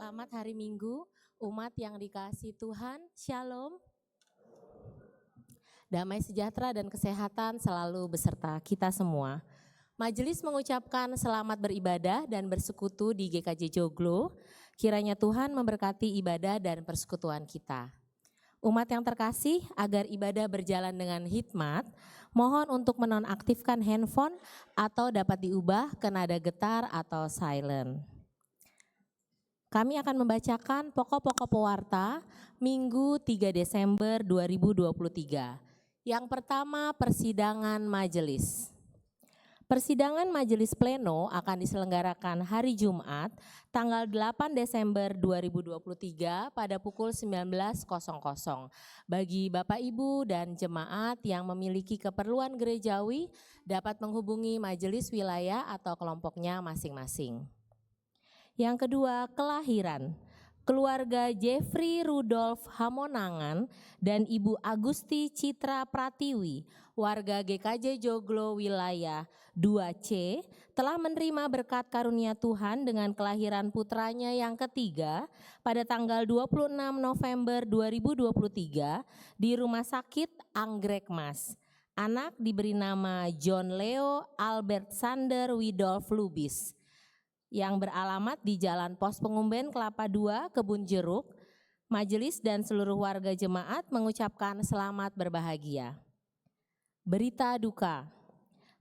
Selamat hari Minggu, umat yang dikasihi Tuhan, Shalom. Damai sejahtera dan kesehatan selalu beserta kita semua. Majelis mengucapkan selamat beribadah dan bersekutu di GKJ Joglo. Kiranya Tuhan memberkati ibadah dan persekutuan kita. Umat yang terkasih, agar ibadah berjalan dengan hikmat, mohon untuk menonaktifkan handphone atau dapat diubah ke nada getar atau silent. Kami akan membacakan pokok-pokok pewarta Minggu 3 Desember 2023. Yang pertama, persidangan majelis. Persidangan majelis pleno akan diselenggarakan hari Jumat, tanggal 8 Desember 2023 pada pukul 19.00. Bagi Bapak Ibu dan jemaat yang memiliki keperluan gerejawi dapat menghubungi majelis wilayah atau kelompoknya masing-masing. Yang kedua, kelahiran. Keluarga Jeffrey Rudolf Hamonangan dan Ibu Agusti Citra Pratiwi, warga GKJ Joglo wilayah 2C, telah menerima berkat karunia Tuhan dengan kelahiran putranya yang ketiga pada tanggal 26 November 2023 di Rumah Sakit Anggrek Mas. Anak diberi nama John Leo Albert Sander Widolf Lubis, yang beralamat di Jalan Pos Pengumben Kelapa II, Kebun Jeruk. Majelis dan seluruh warga jemaat mengucapkan selamat berbahagia. Berita duka.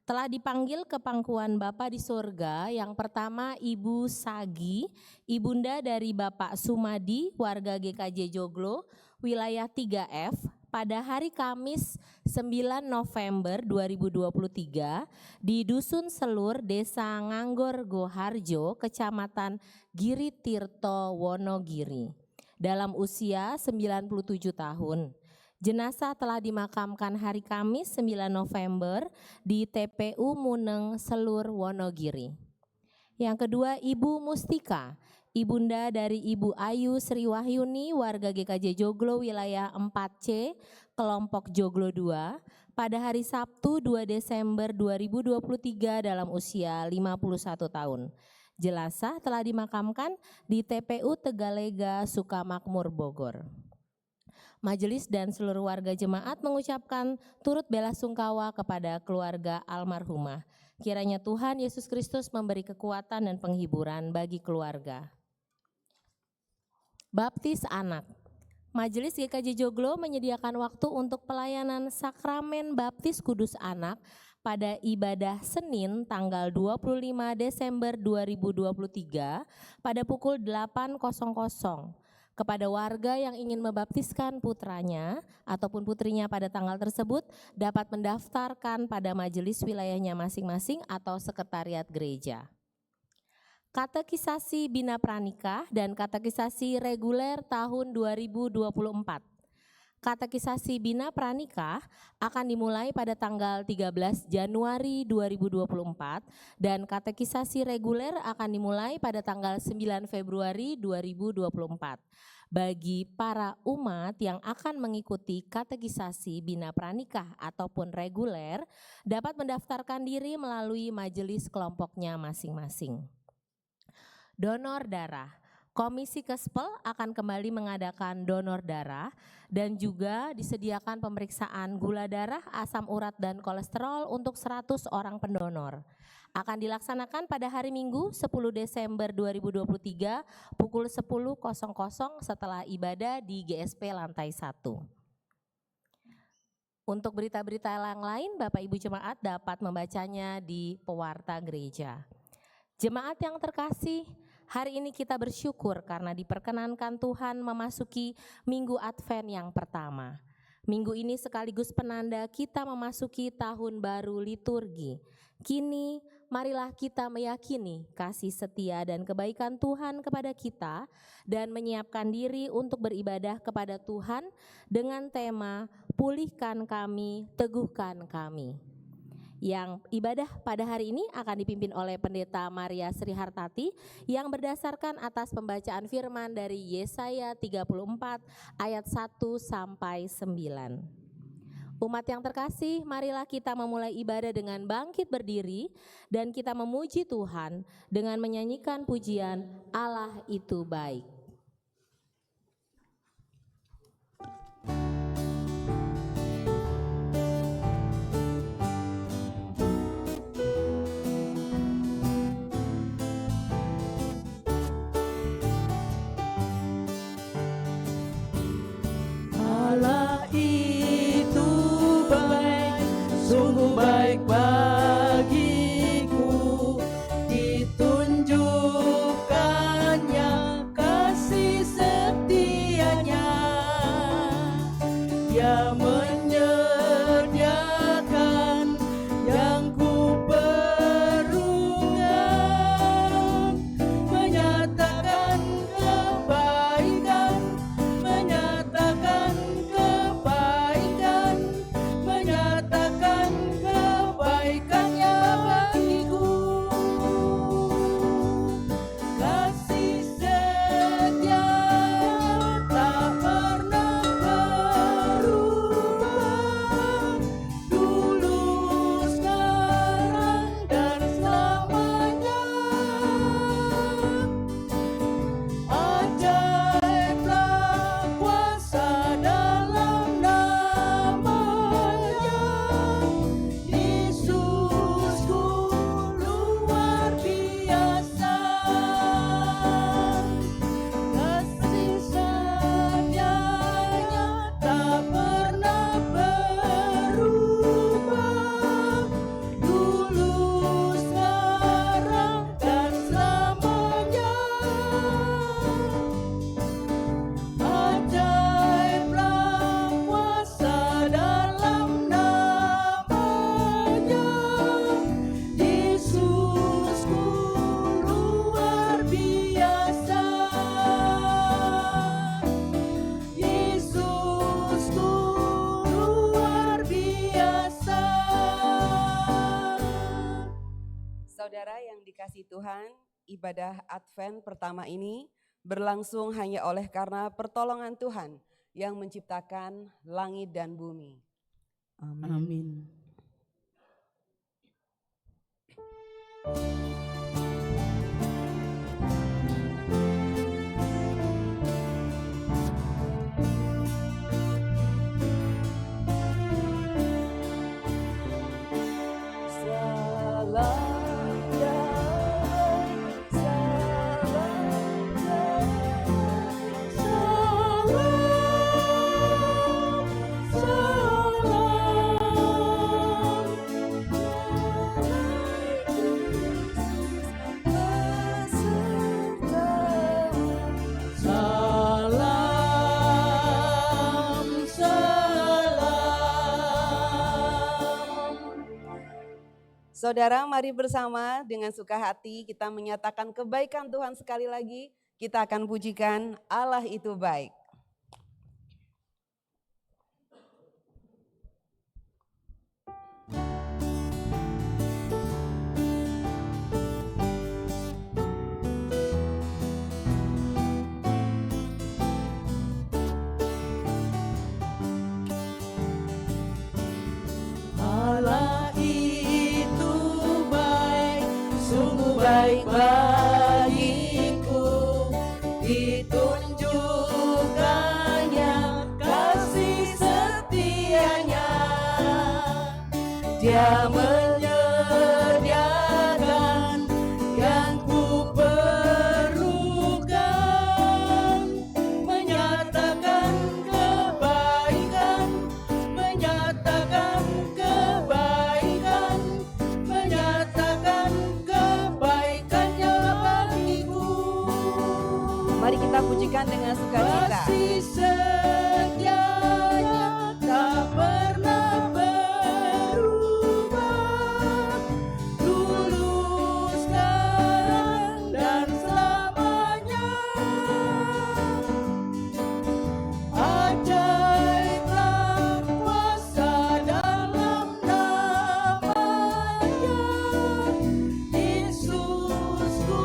Telah dipanggil ke pangkuan Bapa di surga, yang pertama Ibu Sagi, ibunda dari Bapak Sumadi, warga GKJ Joglo, wilayah 3F, pada hari Kamis 9 November 2023 di Dusun Selur, Desa Nganggor Goharjo, Kecamatan Giri Tirto, Wonogiri, dalam usia 97 tahun. Jenazah telah dimakamkan hari Kamis 9 November di TPU Muneng, Selur, Wonogiri. Yang kedua, Ibu Mustika, ibunda dari Ibu Ayu Sri Wahyuni, warga GKJ Joglo, wilayah 4C, kelompok Joglo 2, pada hari Sabtu 2 Desember 2023 dalam usia 51 tahun. Jenazah telah dimakamkan di TPU Tegalega, Sukamakmur, Bogor. Majelis dan seluruh warga jemaat mengucapkan turut belasungkawa kepada keluarga almarhumah. Kiranya Tuhan Yesus Kristus memberi kekuatan dan penghiburan bagi keluarga. Baptis anak. Majelis GKJ Joglo menyediakan waktu untuk pelayanan sakramen baptis kudus anak pada ibadah Senin tanggal 25 Desember 2023 pada pukul 8.00. Kepada warga yang ingin membaptiskan putranya ataupun putrinya pada tanggal tersebut dapat mendaftarkan pada majelis wilayahnya masing-masing atau sekretariat gereja. Katekisasi Bina Pranikah dan katekisasi reguler tahun 2024. Katekisasi Bina Pranikah akan dimulai pada tanggal 13 Januari 2024 dan katekisasi reguler akan dimulai pada tanggal 9 Februari 2024. Bagi para umat yang akan mengikuti katekisasi Bina Pranikah ataupun reguler dapat mendaftarkan diri melalui majelis kelompoknya masing-masing. Donor darah. Komisi Kespel akan kembali mengadakan donor darah dan juga disediakan pemeriksaan gula darah, asam urat dan kolesterol untuk 100 orang pendonor. Akan dilaksanakan pada hari Minggu 10 Desember 2023 pukul 10.00 setelah ibadah di GSP lantai 1. Untuk berita-berita yang lain, Bapak Ibu Jemaat dapat membacanya di pewarta gereja. Jemaat yang terkasih, hari ini kita bersyukur karena diperkenankan Tuhan memasuki Minggu Advent yang pertama. Minggu ini sekaligus penanda kita memasuki tahun baru liturgi. Kini, marilah kita meyakini kasih setia dan kebaikan Tuhan kepada kita dan menyiapkan diri untuk beribadah kepada Tuhan dengan tema Pulihkan Kami, Teguhkan Kami. Yang ibadah pada hari ini akan dipimpin oleh Pendeta Maria Sri Hartati yang berdasarkan atas pembacaan firman dari Yesaya 34 ayat 1 sampai 9. Umat yang terkasih, marilah kita memulai ibadah dengan bangkit berdiri dan kita memuji Tuhan dengan menyanyikan pujian Allah itu baik. Allah itu baik, sungguh baik bagiku, ditunjukkannya kasih Tuhan, ibadah Advent pertama ini berlangsung hanya oleh karena pertolongan Tuhan yang menciptakan langit dan bumi. Amin. Saudara, mari bersama dengan suka hati kita menyatakan kebaikan Tuhan sekali lagi. Kita akan pujikan Allah itu baik. Allah itu baik, sungguh baik bagiku, ditunjukkannya kasih setianya. Dia menyediakan yang ku perlukan, menyatakan kebaikan, menyatakan kebaikan, menyatakan kebaikannya bagiku. Mari kita pujikan dengan sukacita. Kasih setianya tak pernah berubah, dulu, sekarang, dan selamanya. Ajaiblah kuasa dalam namanya, Yesusku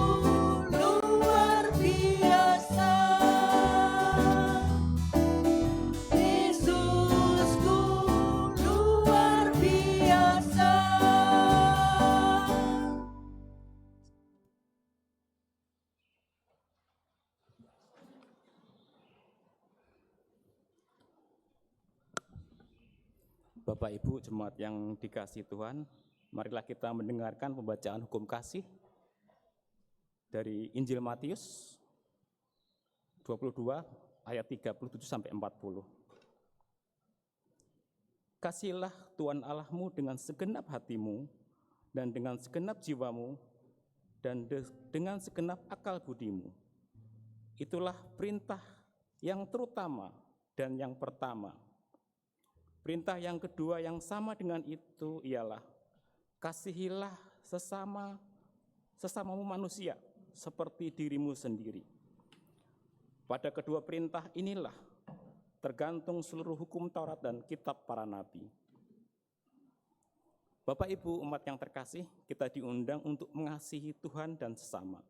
luar biasa. Yesusku luar biasa. Bapak Ibu jemaat yang dikasihi Tuhan, marilah kita mendengarkan pembacaan hukum kasih dari Injil Matius 22 ayat 37 sampai 40. Kasihilah Tuhan Allahmu dengan segenap hatimu dan dengan segenap jiwamu dan dengan segenap akal budimu. Itulah perintah yang terutama dan yang pertama. Perintah yang kedua yang sama dengan itu ialah kasihilah sesamamu manusia seperti dirimu sendiri. Pada kedua perintah inilah tergantung seluruh hukum Taurat dan kitab para nabi. Bapak Ibu umat yang terkasih, kita diundang untuk mengasihi Tuhan dan sesama.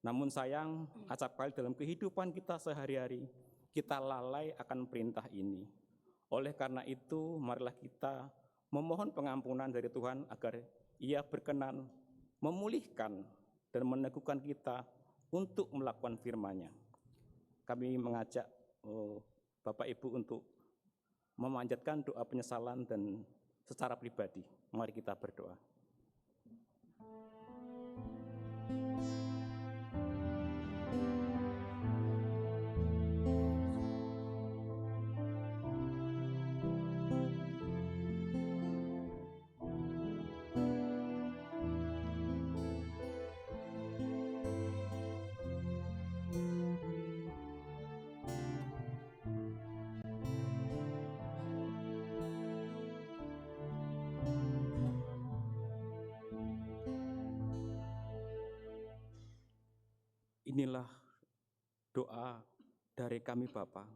Namun sayang, acap kali dalam kehidupan kita sehari-hari, kita lalai akan perintah ini. Oleh karena itu, marilah kita memohon pengampunan dari Tuhan agar Ia berkenan memulihkan dan meneguhkan kita untuk melakukan firman-Nya. Kami mengajak Bapak Ibu untuk memanjatkan doa penyesalan dan secara pribadi. Mari kita berdoa. Inilah doa dari kami Bapa.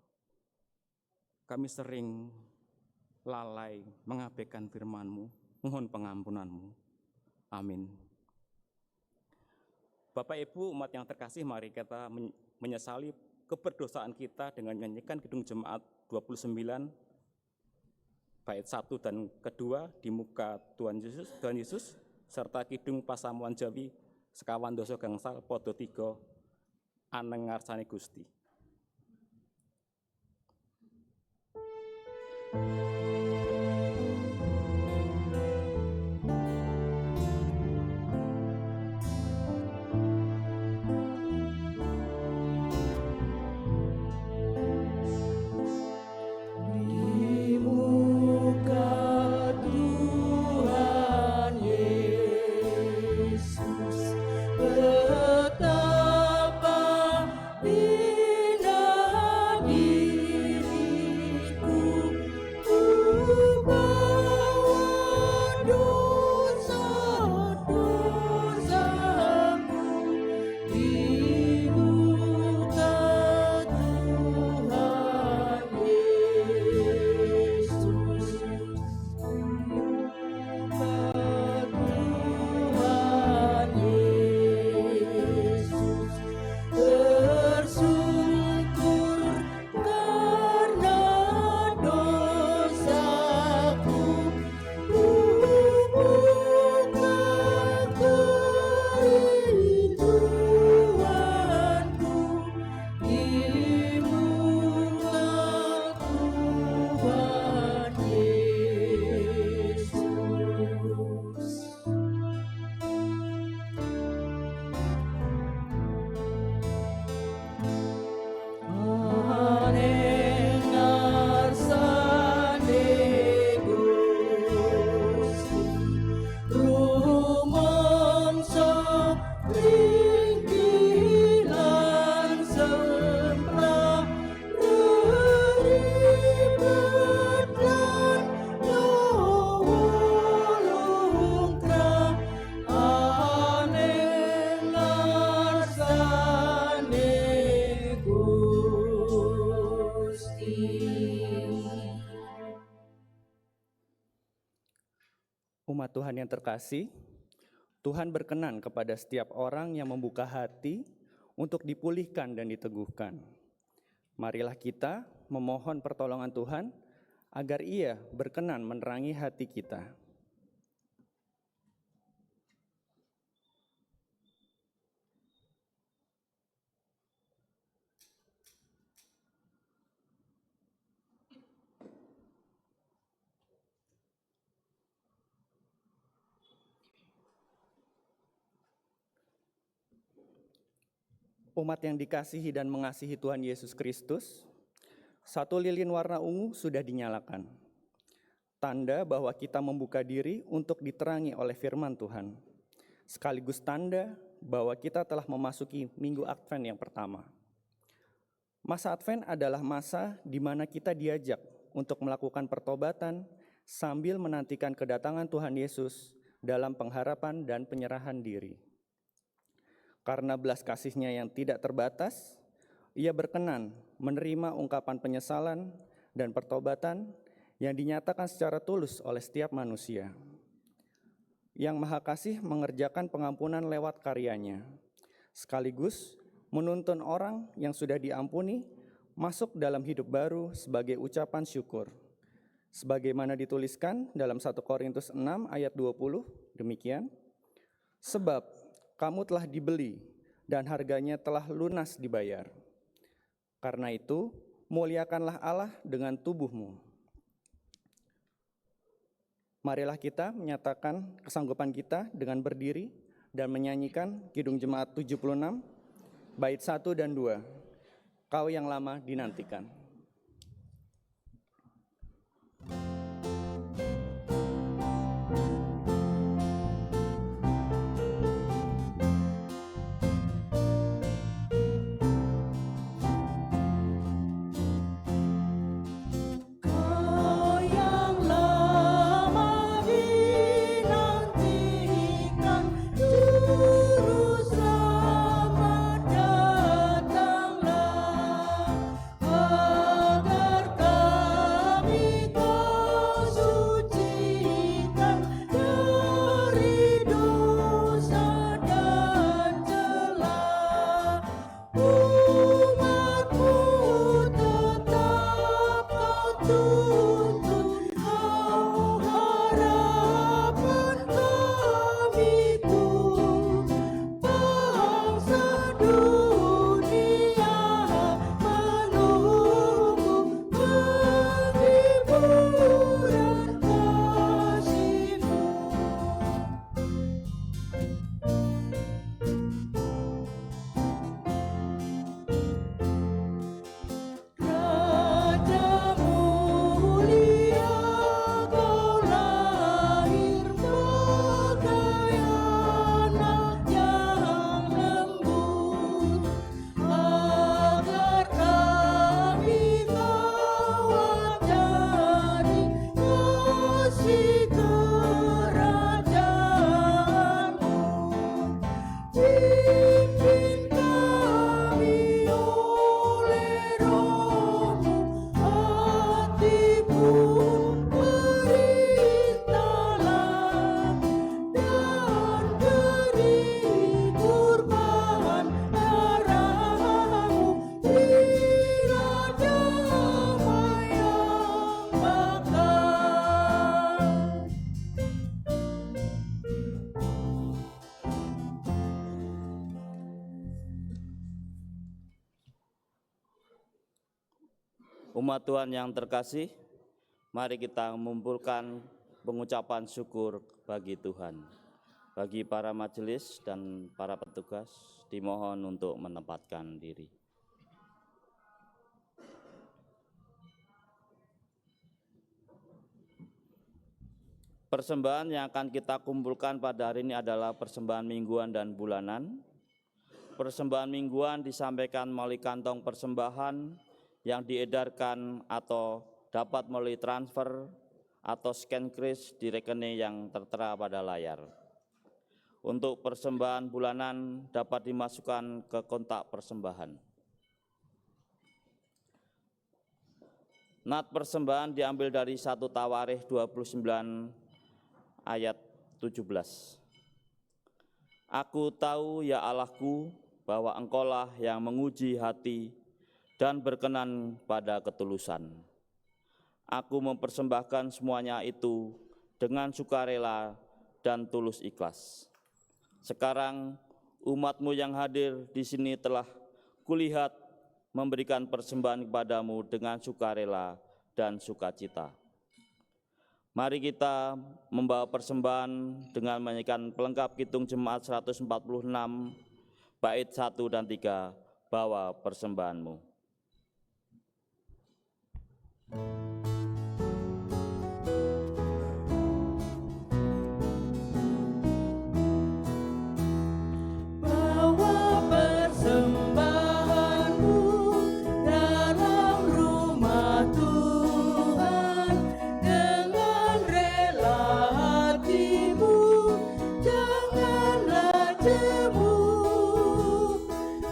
Kami sering lalai mengabaikan firman-Mu, mohon pengampunan-Mu. Amin. Bapak Ibu umat yang terkasih, mari kita menyesali keberdosaan kita dengan menyanyikan Kidung Jemaat 29 bait 1 dan kedua di muka Tuhan Yesus serta Kidung Pasamuan Jawi sekawan doso gangsal podo 3 aneng ngarsane Gusti. Umat Tuhan yang terkasih, Tuhan berkenan kepada setiap orang yang membuka hati untuk dipulihkan dan diteguhkan. Marilah kita memohon pertolongan Tuhan agar Ia berkenan menerangi hati kita. Umat yang dikasihi dan mengasihi Tuhan Yesus Kristus, satu lilin warna ungu sudah dinyalakan. Tanda bahwa kita membuka diri untuk diterangi oleh firman Tuhan. Sekaligus tanda bahwa kita telah memasuki minggu Advent yang pertama. Masa Advent adalah masa di mana kita diajak untuk melakukan pertobatan sambil menantikan kedatangan Tuhan Yesus dalam pengharapan dan penyerahan diri. Karena belas kasih-Nya yang tidak terbatas, Ia berkenan menerima ungkapan penyesalan dan pertobatan yang dinyatakan secara tulus oleh setiap manusia. Yang Maha Kasih mengerjakan pengampunan lewat karya-Nya, sekaligus menuntun orang yang sudah diampuni masuk dalam hidup baru sebagai ucapan syukur. Sebagaimana dituliskan dalam 1 Korintus 6 ayat 20, demikian, sebab kamu telah dibeli dan harganya telah lunas dibayar. Karena itu, muliakanlah Allah dengan tubuhmu. Marilah kita menyatakan kesanggupan kita dengan berdiri dan menyanyikan Kidung Jemaat 76, bait 1 dan 2, Kau yang lama dinantikan. Oh Umat Tuhan yang terkasih, mari kita mengumpulkan pengucapan syukur bagi Tuhan. Bagi para majelis dan para petugas, dimohon untuk menempatkan diri. Persembahan yang akan kita kumpulkan pada hari ini adalah persembahan mingguan dan bulanan. Persembahan mingguan disampaikan melalui kantong persembahan yang diedarkan atau dapat melalui transfer atau scan kris di rekening yang tertera pada layar. Untuk persembahan bulanan dapat dimasukkan ke kontak persembahan. Nat persembahan diambil dari 1 Tawarikh 29 ayat 17. Aku tahu ya Allahku bahwa Engkaulah yang menguji hati dan berkenan pada ketulusan. Aku mempersembahkan semuanya itu dengan sukarela dan tulus ikhlas. Sekarang umat-Mu yang hadir di sini telah kulihat memberikan persembahan kepadamu dengan sukarela dan sukacita. Mari kita membawa persembahan dengan menyanyikan pelengkap Kidung Jemaat 146, bait 1 dan 3, bawa persembahanmu. Bawa persembahanmu dalam rumah Tuhan dengan rela hatimu, janganlah jemu.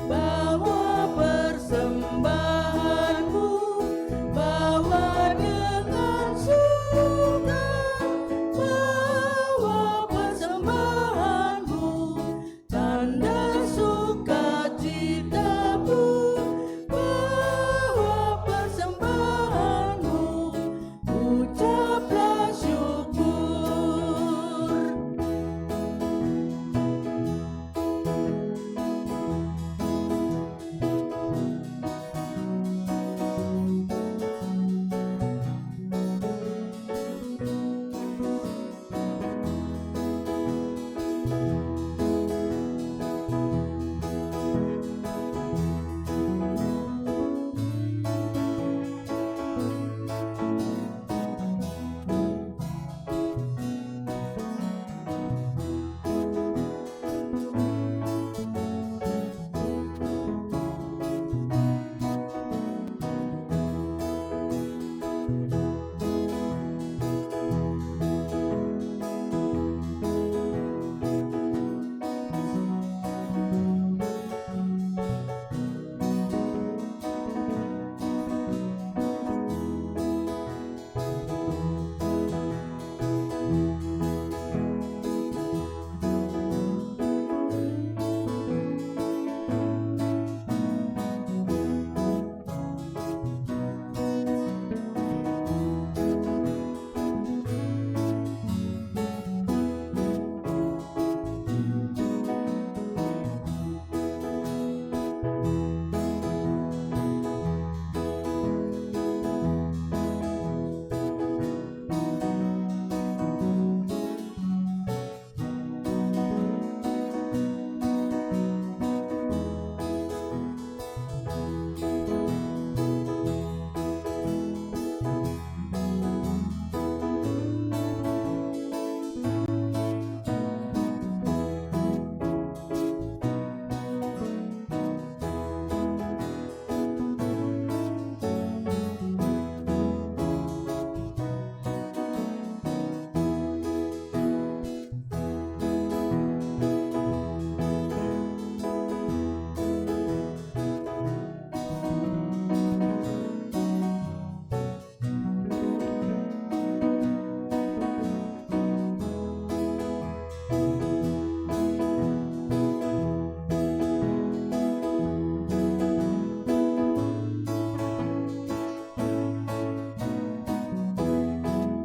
Bawa persembahanmu, bawa dengan suka, bawa persembahanmu, tanda sukacitamu, bawa persembahanmu, ucaplah syukur.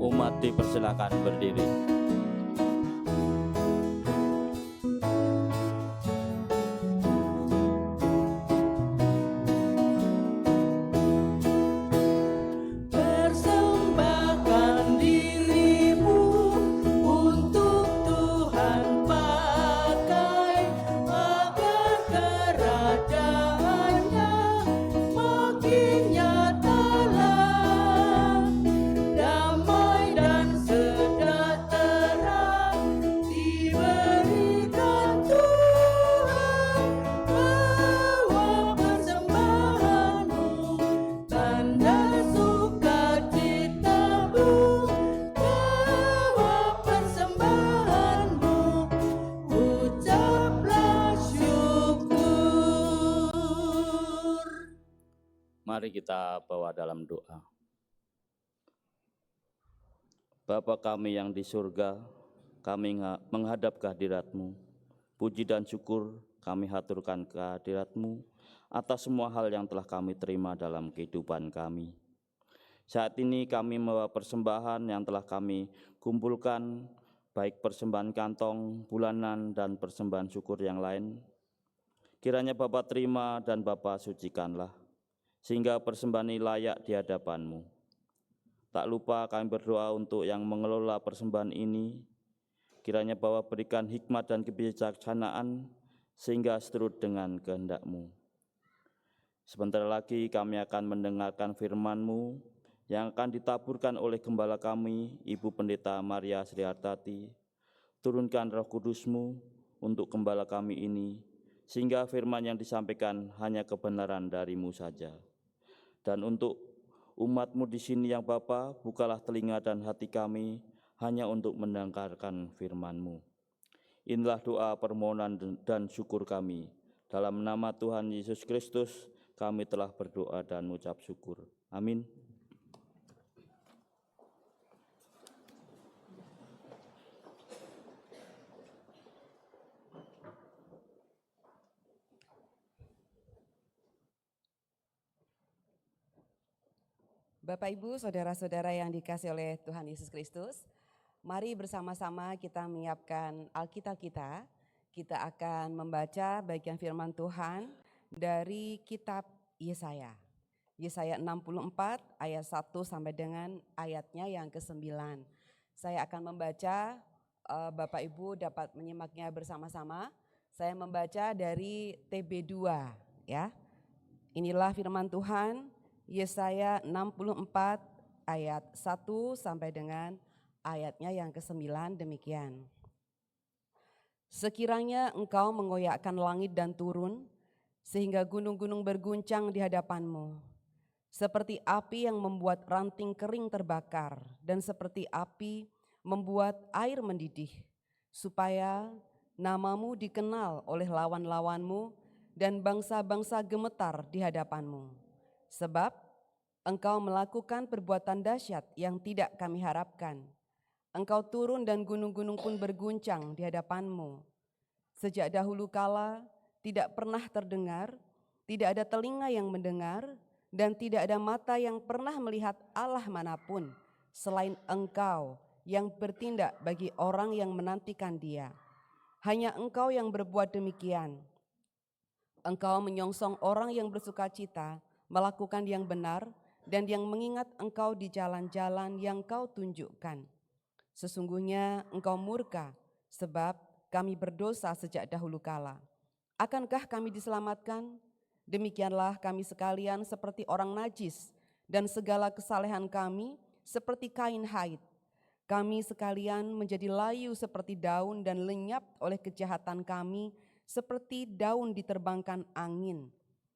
Umat dipersilakan berdiri. Mari kita bawa dalam doa. Bapa kami yang di surga, kami menghadap kehadirat-Mu. Puji dan syukur kami haturkan kehadirat-Mu atas semua hal yang telah kami terima dalam kehidupan kami. Saat ini kami membawa persembahan yang telah kami kumpulkan, baik persembahan kantong, bulanan, dan persembahan syukur yang lain. Kiranya Bapa terima dan Bapa sucikanlah, sehingga persembahan ini layak di hadapan-Mu. Tak lupa kami berdoa untuk yang mengelola persembahan ini, kiranya Bapa berikan hikmat dan kebijaksanaan, sehingga seturut dengan kehendak-Mu. Sebentar lagi kami akan mendengarkan firman-Mu, yang akan ditaburkan oleh Gembala kami, Ibu Pendeta Maria Srihartati. Turunkan Roh Kudus-Mu untuk Gembala kami ini, sehingga firman yang disampaikan hanya kebenaran dari-Mu saja. Dan untuk umat-Mu di sini yang Bapa, bukalah telinga dan hati kami hanya untuk mendengarkan firman-Mu. Inilah doa permohonan dan syukur kami. Dalam nama Tuhan Yesus Kristus, kami telah berdoa dan mengucap syukur. Amin. Bapak, Ibu, saudara-saudara yang dikasihi oleh Tuhan Yesus Kristus, mari bersama-sama kita menyiapkan Alkitab kita. Kita akan membaca bagian firman Tuhan dari kitab Yesaya. Yesaya 64 ayat 1 sampai dengan ayatnya yang ke-9. Saya akan membaca, Bapak Ibu dapat menyimaknya bersama-sama. Saya membaca dari TB2 ya. Inilah firman Tuhan. Yesaya 64 ayat 1 sampai dengan ayatnya yang ke-9 demikian. Sekiranya engkau mengoyakkan langit dan turun, sehingga gunung-gunung berguncang di hadapanmu, seperti api yang membuat ranting kering terbakar, dan seperti api membuat air mendidih, supaya namamu dikenal oleh lawan-lawanmu dan bangsa-bangsa gemetar di hadapanmu. Sebab engkau melakukan perbuatan dahsyat yang tidak kami harapkan. Engkau turun dan gunung-gunung pun berguncang di hadapanmu. Sejak dahulu kala tidak pernah terdengar, tidak ada telinga yang mendengar, dan tidak ada mata yang pernah melihat Allah manapun selain engkau yang bertindak bagi orang yang menantikan Dia. Hanya engkau yang berbuat demikian. Engkau menyongsong orang yang bersukacita, melakukan yang benar, dan yang mengingat engkau di jalan-jalan yang kau tunjukkan. Sesungguhnya engkau murka, sebab kami berdosa sejak dahulu kala. Akankah kami diselamatkan? Demikianlah kami sekalian seperti orang najis, dan segala kesalehan kami seperti kain haid. Kami sekalian menjadi layu seperti daun, dan lenyap oleh kejahatan kami seperti daun diterbangkan angin.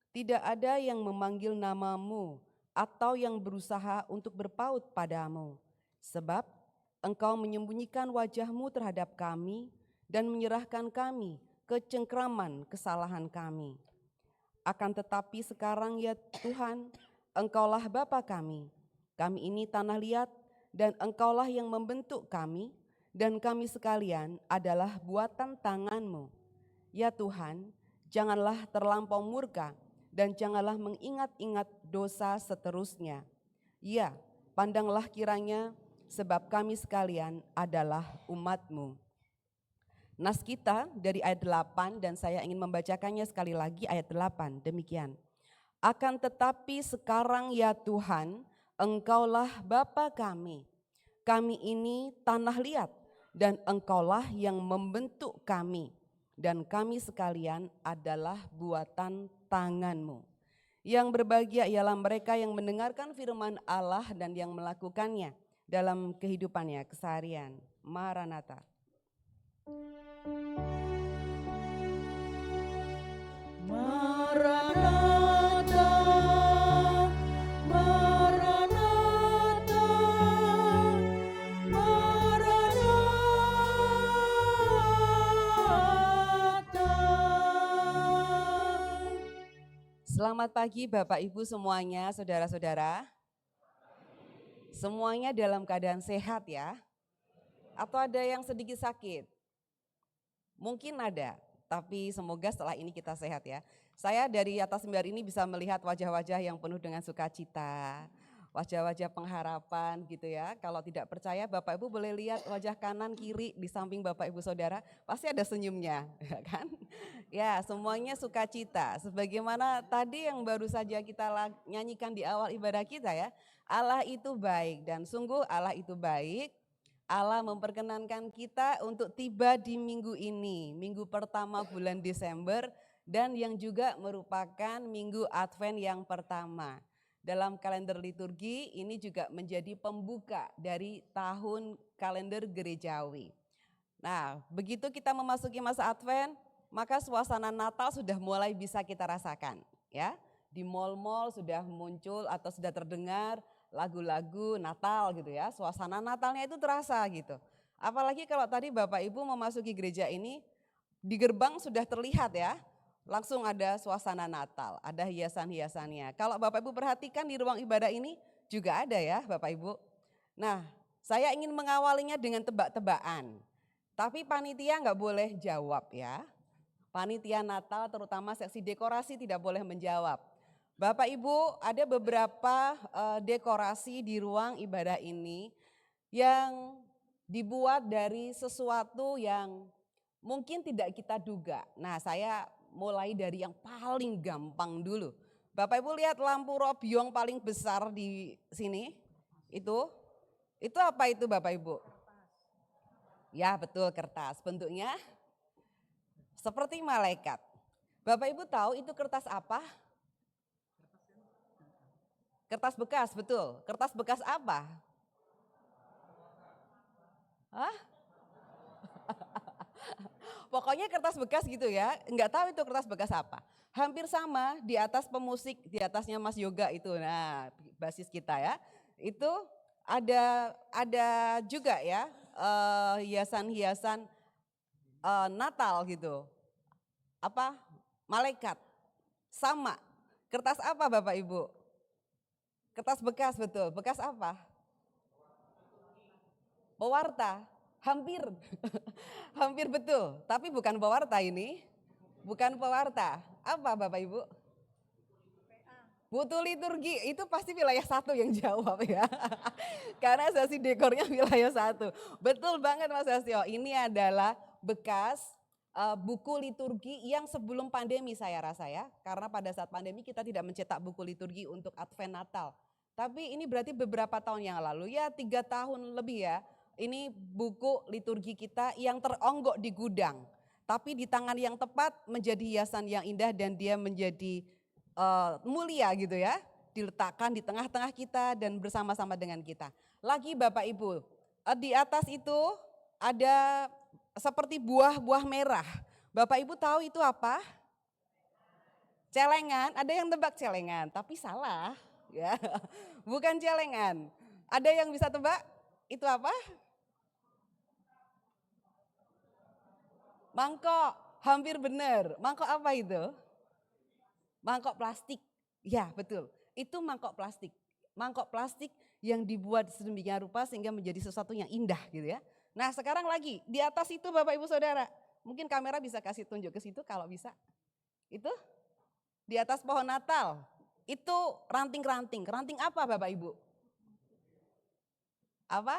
Tidak ada yang memanggil namamu atau yang berusaha untuk berpaut padamu. Sebab engkau menyembunyikan wajahmu terhadap kami dan menyerahkan kami ke cengkraman kesalahan kami. Akan tetapi sekarang ya Tuhan, engkaulah Bapa kami. Kami ini tanah liat dan engkaulah yang membentuk kami, dan kami sekalian adalah buatan tanganmu. Ya Tuhan, janganlah terlampau murka, dan janganlah mengingat-ingat dosa seterusnya. Ya, pandanglah kiranya, sebab kami sekalian adalah umat-Mu. Nas kita dari ayat 8, dan saya ingin membacakannya sekali lagi ayat 8, demikian. Akan tetapi sekarang ya Tuhan, engkaulah Bapa kami. Kami ini tanah liat, dan engkaulah yang membentuk kami. Dan kami sekalian adalah buatan tangan-Mu. Yang berbahagia ialah mereka yang mendengarkan firman Allah dan yang melakukannya dalam kehidupannya keseharian. Maranatha. Maranatha, Maranatha, Maranatha. Selamat pagi Bapak Ibu semuanya, saudara-saudara. Semuanya dalam keadaan sehat ya? Atau ada yang sedikit sakit? Mungkin ada, tapi semoga setelah ini kita sehat ya. Saya dari atas mimbar ini bisa melihat wajah-wajah yang penuh dengan sukacita, wajah-wajah pengharapan gitu ya. Kalau tidak percaya Bapak Ibu boleh lihat wajah kanan kiri di samping Bapak Ibu Saudara, pasti ada senyumnya ya kan. Ya semuanya sukacita, sebagaimana tadi yang baru saja kita nyanyikan di awal ibadah kita ya. Allah itu baik dan sungguh Allah itu baik. Allah memperkenankan kita untuk tiba di minggu ini, minggu pertama bulan Desember dan yang juga merupakan minggu Advent yang pertama. Dalam kalender liturgi ini juga menjadi pembuka dari tahun kalender gerejawi. Nah, begitu kita memasuki masa Advent, maka suasana Natal sudah mulai bisa kita rasakan, ya. Di mal-mal sudah muncul atau sudah terdengar lagu-lagu Natal gitu ya, suasana Natalnya itu terasa gitu. Apalagi kalau tadi Bapak Ibu memasuki gereja ini, di gerbang sudah terlihat ya, langsung ada suasana Natal, ada hiasan-hiasannya. Kalau Bapak Ibu perhatikan di ruang ibadah ini juga ada ya Bapak Ibu. Nah, saya ingin mengawalinya dengan tebak-tebakan, tapi panitia nggak boleh jawab ya. Panitia Natal terutama seksi dekorasi tidak boleh menjawab. Bapak Ibu, ada beberapa dekorasi di ruang ibadah ini yang dibuat dari sesuatu yang mungkin tidak kita duga. Nah, saya mulai dari yang paling gampang dulu. Bapak Ibu lihat lampu robyong paling besar di sini? Itu apa itu Bapak Ibu? Ya, betul, kertas. Bentuknya seperti malaikat. Bapak Ibu tahu itu kertas apa? Kertas bekas, betul. Kertas bekas apa? Hah? Pokoknya kertas bekas gitu ya, enggak tahu itu kertas bekas apa. Hampir sama di atas pemusik, di atasnya Mas Yoga itu, nah basis kita ya. Itu ada juga ya hiasan-hiasan Natal gitu. Apa? Malaikat. Sama. Kertas apa Bapak Ibu? Kertas bekas, betul. Bekas apa? Pewarta. Hampir. Hampir betul. Tapi bukan pewarta ini. Bukan pewarta. Apa Bapak Ibu? Butuh liturgi. Itu pasti wilayah 1 yang jawab ya. Karena sesi dekornya wilayah 1. Betul banget Mas Sastio. Ini adalah bekas buku liturgi yang sebelum pandemi saya rasa ya. Karena pada saat pandemi kita tidak mencetak buku liturgi untuk Advent Natal. Tapi ini berarti beberapa tahun yang lalu ya, 3 tahun lebih ya. Ini buku liturgi kita yang teronggok di gudang. Tapi di tangan yang tepat menjadi hiasan yang indah dan dia menjadi mulia gitu ya. Diletakkan di tengah-tengah kita dan bersama-sama dengan kita. Lagi Bapak Ibu, di atas itu ada seperti buah-buah merah. Bapak Ibu tahu itu apa? Celengan, ada yang tebak celengan, tapi salah. Ya, bukan celengan. Ada yang bisa tebak? Itu apa? Mangkok, hampir benar. Mangkok apa itu? Mangkok plastik. Ya, betul. Itu mangkok plastik. Mangkok plastik yang dibuat sedemikian rupa sehingga menjadi sesuatu yang indah gitu ya. Nah, sekarang lagi di atas itu Bapak Ibu Saudara. Mungkin kamera bisa kasih tunjuk ke situ kalau bisa. Itu di atas pohon Natal. Itu ranting-ranting. Ranting apa Bapak Ibu? Apa?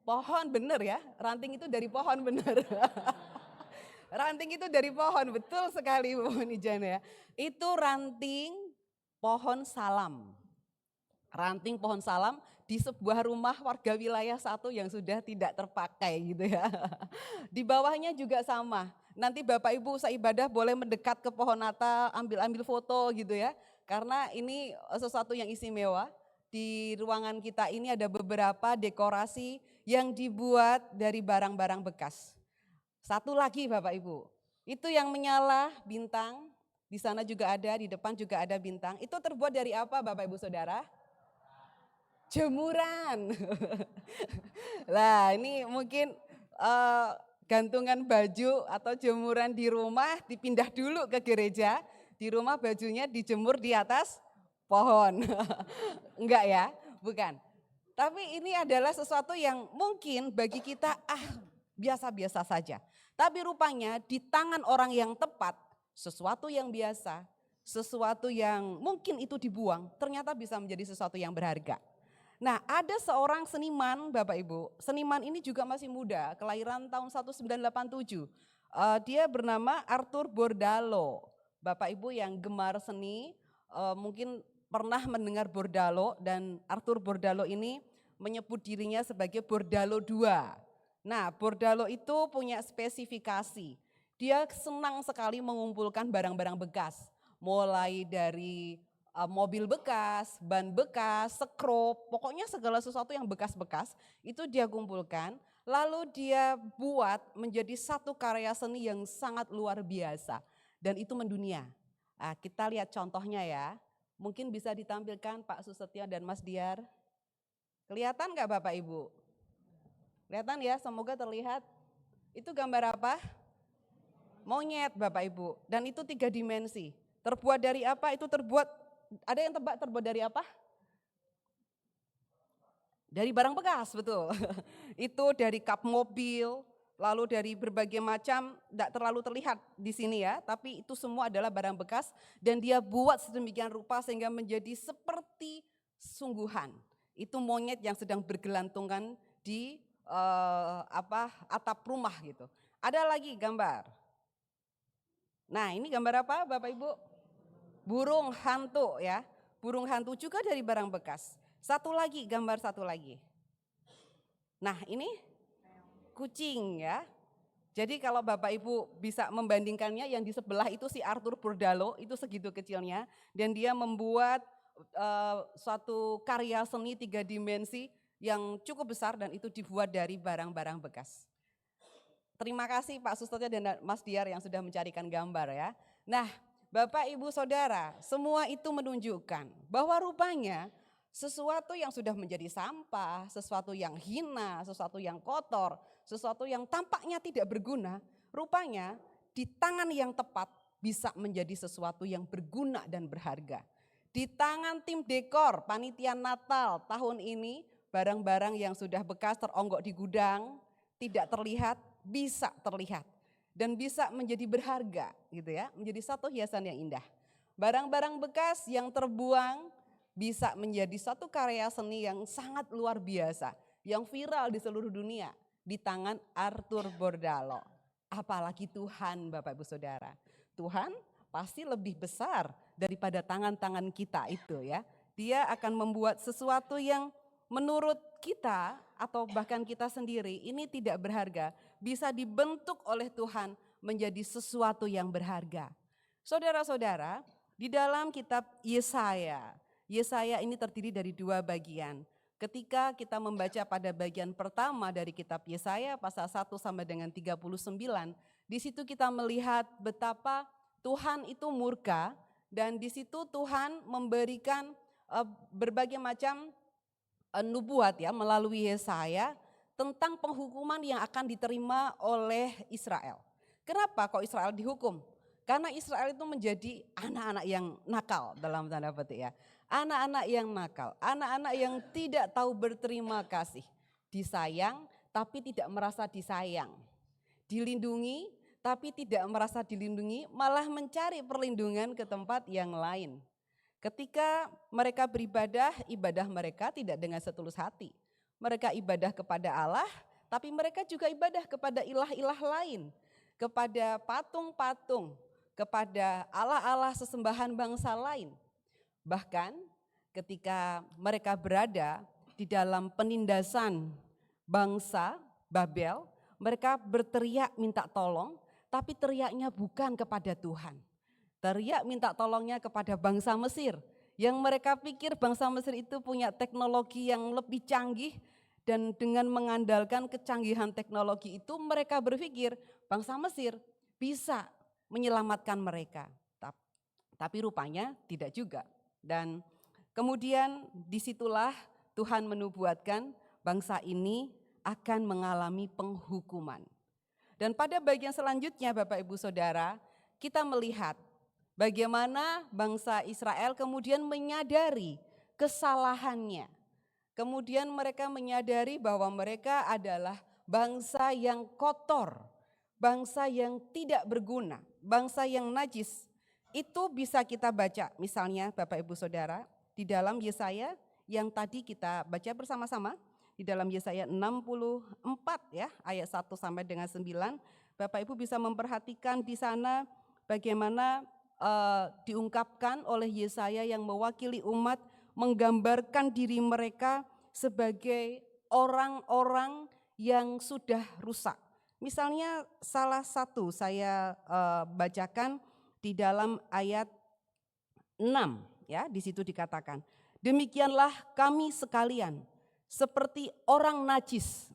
Pohon, bener ya. Ranting itu dari pohon, bener. Ranting itu dari pohon, betul sekali Bu Nijana ya. Itu ranting pohon salam. Ranting pohon salam di sebuah rumah warga wilayah 1 yang sudah tidak terpakai gitu ya. Di bawahnya juga sama. Nanti Bapak Ibu usai ibadah boleh mendekat ke pohon Natal, ambil foto gitu ya. Karena ini sesuatu yang istimewa. Di ruangan kita ini ada beberapa dekorasi yang dibuat dari barang-barang bekas. Satu lagi Bapak Ibu, itu yang menyala bintang, di sana juga ada, di depan juga ada bintang. Itu terbuat dari apa Bapak Ibu Saudara? Jemuran. Nah ini mungkin gantungan baju atau jemuran di rumah dipindah dulu ke gereja, di rumah bajunya dijemur di atas pohon. Enggak ya, bukan. Tapi ini adalah sesuatu yang mungkin bagi kita biasa-biasa saja. Tapi rupanya di tangan orang yang tepat, sesuatu yang biasa, sesuatu yang mungkin itu dibuang, ternyata bisa menjadi sesuatu yang berharga. Nah, ada seorang seniman, Bapak Ibu. Seniman ini juga masih muda, kelahiran tahun 1987. Dia bernama Arthur Bordalo. Bapak Ibu yang gemar seni mungkin pernah mendengar Bordalo, dan Arthur Bordalo ini menyebut dirinya sebagai Bordalo II. Nah, Bordalo itu punya spesifikasi. Dia senang sekali mengumpulkan barang-barang bekas, mulai dari mobil bekas, ban bekas, sekrup, pokoknya segala sesuatu yang bekas-bekas itu dia kumpulkan, lalu dia buat menjadi satu karya seni yang sangat luar biasa dan itu mendunia. Nah, kita lihat contohnya ya, mungkin bisa ditampilkan Pak Susetyo dan Mas Diar. Kelihatan nggak Bapak Ibu? Kelihatan ya, semoga terlihat. Itu gambar apa? Monyet Bapak Ibu, dan itu 3 dimensi. Terbuat dari apa? Itu ada yang tebak terbuat dari apa? Dari barang bekas, betul. Itu dari kap mobil, lalu dari berbagai macam, tidak terlalu terlihat di sini ya, tapi itu semua adalah barang bekas dan dia buat sedemikian rupa sehingga menjadi seperti sungguhan. Itu monyet yang sedang bergelantungan di atap rumah gitu. Ada lagi gambar. Nah, ini gambar apa Bapak Ibu? Burung hantu ya, burung hantu juga dari barang bekas. Gambar satu lagi. Nah ini kucing ya. Jadi kalau Bapak Ibu bisa membandingkannya, yang di sebelah itu si Arthur Bordalo, itu segitu kecilnya. Dan dia membuat suatu karya seni 3 dimensi yang cukup besar dan itu dibuat dari barang-barang bekas. Terima kasih Pak Susetyo dan Mas Diar yang sudah mencarikan gambar ya. Nah, Bapak, Ibu, Saudara, semua itu menunjukkan bahwa rupanya sesuatu yang sudah menjadi sampah, sesuatu yang hina, sesuatu yang kotor, sesuatu yang tampaknya tidak berguna, rupanya di tangan yang tepat bisa menjadi sesuatu yang berguna dan berharga. Di tangan tim dekor, panitia Natal tahun ini, barang-barang yang sudah bekas teronggok di gudang, tidak terlihat, bisa terlihat. Dan bisa menjadi berharga gitu ya, menjadi satu hiasan yang indah. Barang-barang bekas yang terbuang bisa menjadi satu karya seni yang sangat luar biasa, yang viral di seluruh dunia di tangan Arthur Bordalo. Apalagi Tuhan Bapak Ibu Saudara. Tuhan pasti lebih besar daripada tangan-tangan kita itu ya. Dia akan membuat sesuatu yang menurut kita atau bahkan kita sendiri ini tidak berharga, bisa dibentuk oleh Tuhan menjadi sesuatu yang berharga. Saudara-saudara, di dalam kitab Yesaya ini terdiri dari 2 bagian. Ketika kita membaca pada bagian pertama dari kitab Yesaya pasal 1 sampai dengan 39, di situ kita melihat betapa Tuhan itu murka dan di situ Tuhan memberikan berbagai macam nubuat ya melalui Yesaya tentang penghukuman yang akan diterima oleh Israel. Kenapa kok Israel dihukum? Karena Israel itu menjadi anak-anak yang nakal dalam tanda petik ya. Anak-anak yang nakal, anak-anak yang tidak tahu berterima kasih. Disayang tapi tidak merasa disayang. Dilindungi tapi tidak merasa dilindungi, malah mencari perlindungan ke tempat yang lain. Ketika mereka beribadah, ibadah mereka tidak dengan setulus hati. Mereka ibadah kepada Allah, tapi mereka juga ibadah kepada ilah-ilah lain. Kepada patung-patung, kepada allah-allah sesembahan bangsa lain. Bahkan ketika mereka berada di dalam penindasan bangsa Babel, mereka berteriak minta tolong, tapi teriaknya bukan kepada Tuhan. Teriak minta tolongnya kepada bangsa Mesir, yang mereka pikir bangsa Mesir itu punya teknologi yang lebih canggih, dan dengan mengandalkan kecanggihan teknologi itu mereka berpikir bangsa Mesir bisa menyelamatkan mereka. Tapi rupanya tidak juga. Dan kemudian disitulah Tuhan menubuatkan bangsa ini akan mengalami penghukuman. Dan pada bagian selanjutnya Bapak Ibu Saudara, kita melihat bagaimana bangsa Israel kemudian menyadari kesalahannya. Kemudian mereka menyadari bahwa mereka adalah bangsa yang kotor, bangsa yang tidak berguna, bangsa yang najis. Itu bisa kita baca misalnya Bapak Ibu Saudara di dalam Yesaya yang tadi kita baca bersama-sama. Di dalam Yesaya 64 ya, ayat 1 sampai dengan 9, Bapak Ibu bisa memperhatikan di sana bagaimana diungkapkan oleh Yesaya yang mewakili umat, menggambarkan diri mereka sebagai orang-orang yang sudah rusak. Misalnya salah satu saya bacakan di dalam ayat 6 ya, di situ dikatakan, demikianlah kami sekalian seperti orang najis,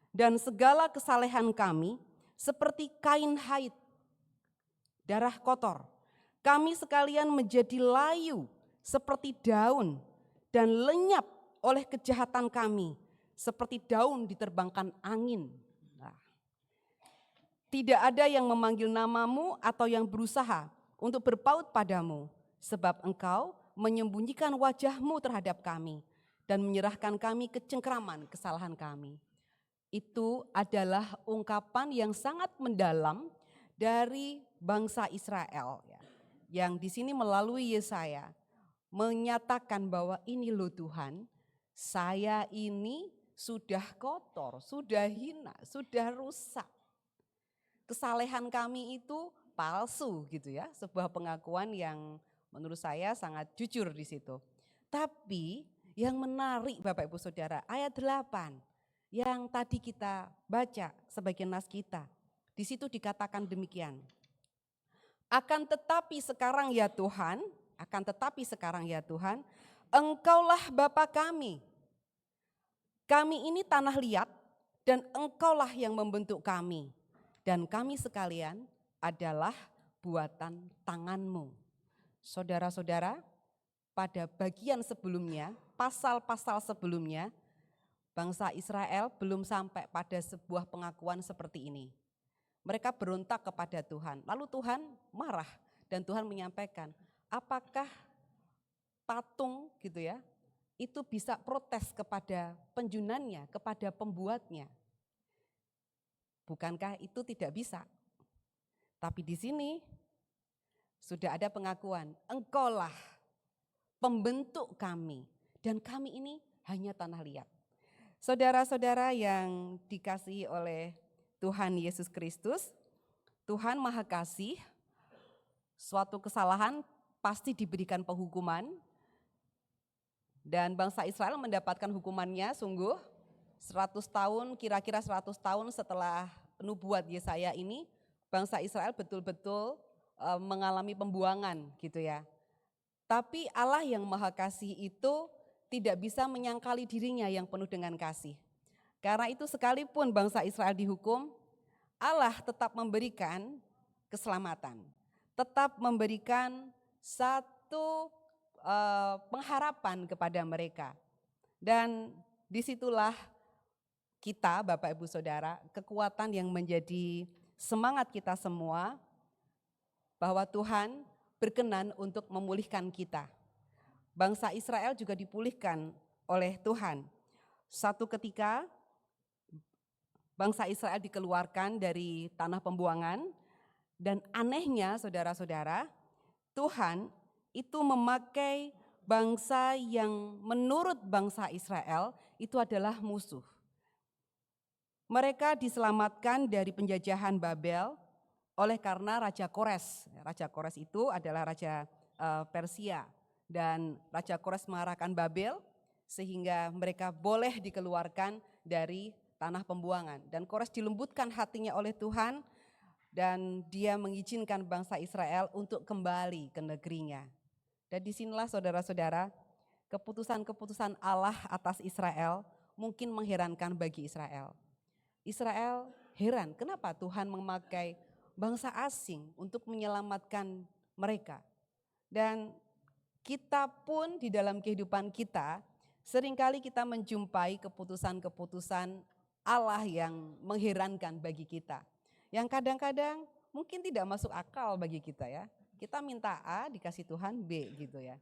dan segala kesalehan kami seperti kain haid, darah kotor. Kami sekalian menjadi layu seperti daun, dan lenyap oleh kejahatan kami seperti daun diterbangkan angin. Nah, tidak ada yang memanggil namamu atau yang berusaha untuk berpaut padamu, sebab engkau menyembunyikan wajahmu terhadap kami dan menyerahkan kami ke cengkraman kesalahan kami. Itu adalah ungkapan yang sangat mendalam dari bangsa Israel ya, yang di sini melalui Yesaya menyatakan bahwa ini loh Tuhan, saya ini sudah kotor, sudah hina, sudah rusak. Kesalehan kami itu palsu gitu ya, sebuah pengakuan yang menurut saya sangat jujur di situ. Tapi yang menarik Bapak Ibu Saudara, ayat 8 yang tadi kita baca sebagai nas kita. Di situ dikatakan demikian. Akan tetapi sekarang ya Tuhan, Engkaulah Bapa kami. Kami ini tanah liat dan Engkaulah yang membentuk kami. Dan kami sekalian adalah buatan tangan-Mu. Saudara-saudara, pada bagian sebelumnya, pasal-pasal sebelumnya, bangsa Israel belum sampai pada sebuah pengakuan seperti ini. Mereka berontak kepada Tuhan, lalu Tuhan marah dan Tuhan menyampaikan, apakah patung gitu ya, itu bisa protes kepada penjunannya, kepada pembuatnya? Bukankah itu tidak bisa? Tapi di sini sudah ada pengakuan, Engkaulah pembentuk kami, dan kami ini hanya tanah liat. Saudara-saudara yang dikasihi oleh Tuhan Yesus Kristus, Tuhan Maha Kasih, suatu kesalahan pasti diberikan penghukuman, dan bangsa Israel mendapatkan hukumannya sungguh 100 tahun, kira-kira 100 tahun setelah nubuat Yesaya ini, bangsa Israel betul-betul mengalami pembuangan gitu ya. Tapi Allah yang Maha Kasih itu tidak bisa menyangkali dirinya yang penuh dengan kasih. Karena itu sekalipun bangsa Israel dihukum, Allah tetap memberikan keselamatan. Tetap memberikan satu pengharapan kepada mereka. Dan disitulah kita Bapak Ibu Saudara, kekuatan yang menjadi semangat kita semua, bahwa Tuhan berkenan untuk memulihkan kita. Bangsa Israel juga dipulihkan oleh Tuhan. Suatu ketika bangsa Israel dikeluarkan dari tanah pembuangan, dan anehnya saudara-saudara, Tuhan itu memakai bangsa yang menurut bangsa Israel itu adalah musuh. Mereka diselamatkan dari penjajahan Babel oleh karena Raja Kores. Raja Kores itu adalah Raja Persia, dan Raja Kores mengarahkan Babel sehingga mereka boleh dikeluarkan dari tanah pembuangan. Dan Kores dilembutkan hatinya oleh Tuhan dan dia mengizinkan bangsa Israel untuk kembali ke negerinya. Dan disinilah saudara-saudara, keputusan-keputusan Allah atas Israel mungkin mengherankan bagi Israel. Israel heran kenapa Tuhan memakai bangsa asing untuk menyelamatkan mereka. Dan kita pun di dalam kehidupan kita, seringkali kita menjumpai keputusan-keputusan Allah yang mengherankan bagi kita. Yang kadang-kadang mungkin tidak masuk akal bagi kita ya. Kita minta A dikasih Tuhan B gitu ya.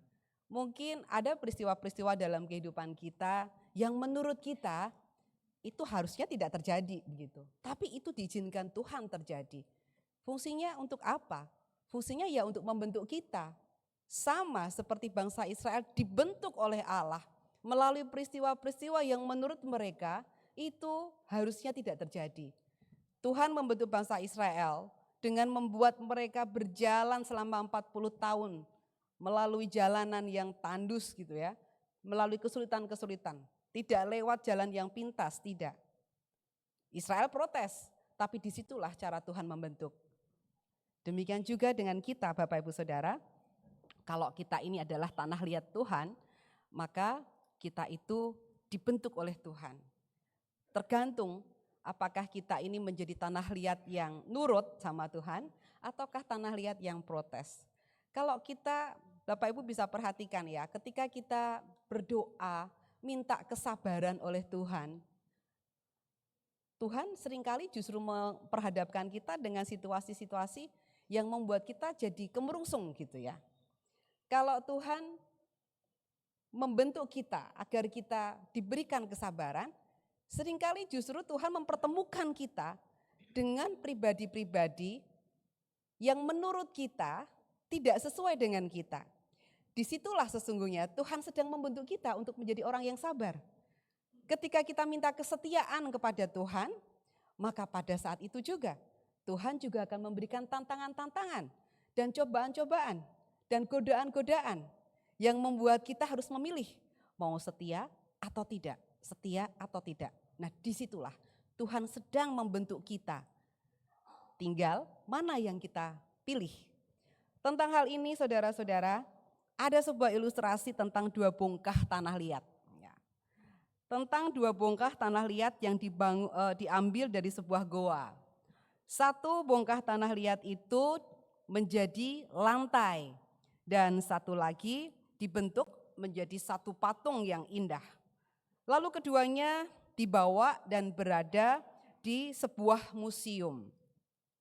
Mungkin ada peristiwa-peristiwa dalam kehidupan kita yang menurut kita itu harusnya tidak terjadi begitu. Tapi itu diizinkan Tuhan terjadi. Fungsinya untuk apa? Fungsinya ya untuk membentuk kita. Sama seperti bangsa Israel dibentuk oleh Allah melalui peristiwa-peristiwa yang menurut mereka itu harusnya tidak terjadi. Tuhan membentuk bangsa Israel dengan membuat mereka berjalan selama 40 tahun melalui jalanan yang tandus gitu ya, melalui kesulitan-kesulitan. Tidak lewat jalan yang pintas, tidak. Israel protes, tapi disitulah cara Tuhan membentuk. Demikian juga dengan kita Bapak Ibu Saudara, kalau kita ini adalah tanah liat Tuhan, maka kita itu dibentuk oleh Tuhan. Tergantung apakah kita ini menjadi tanah liat yang nurut sama Tuhan, ataukah tanah liat yang protes. Kalau kita, Bapak Ibu bisa perhatikan ya, ketika kita berdoa, minta kesabaran oleh Tuhan, Tuhan seringkali justru memperhadapkan kita dengan situasi-situasi yang membuat kita jadi kemerungsung gitu ya. Kalau Tuhan membentuk kita agar kita diberikan kesabaran, seringkali justru Tuhan mempertemukan kita dengan pribadi-pribadi yang menurut kita tidak sesuai dengan kita. Disitulah sesungguhnya Tuhan sedang membentuk kita untuk menjadi orang yang sabar. Ketika kita minta kesetiaan kepada Tuhan, maka pada saat itu juga Tuhan juga akan memberikan tantangan-tantangan dan cobaan-cobaan dan godaan-godaan yang membuat kita harus memilih mau setia atau tidak, setia atau tidak. Nah disitulah Tuhan sedang membentuk kita. Tinggal mana yang kita pilih. Tentang hal ini saudara-saudara, ada sebuah ilustrasi tentang 2 bongkah tanah liat. Ya. Tentang 2 bongkah tanah liat yang diambil dari sebuah goa. 1 bongkah tanah liat itu menjadi lantai dan 1 lagi dibentuk menjadi 1 patung yang indah. Lalu keduanya dibawa dan berada di sebuah museum.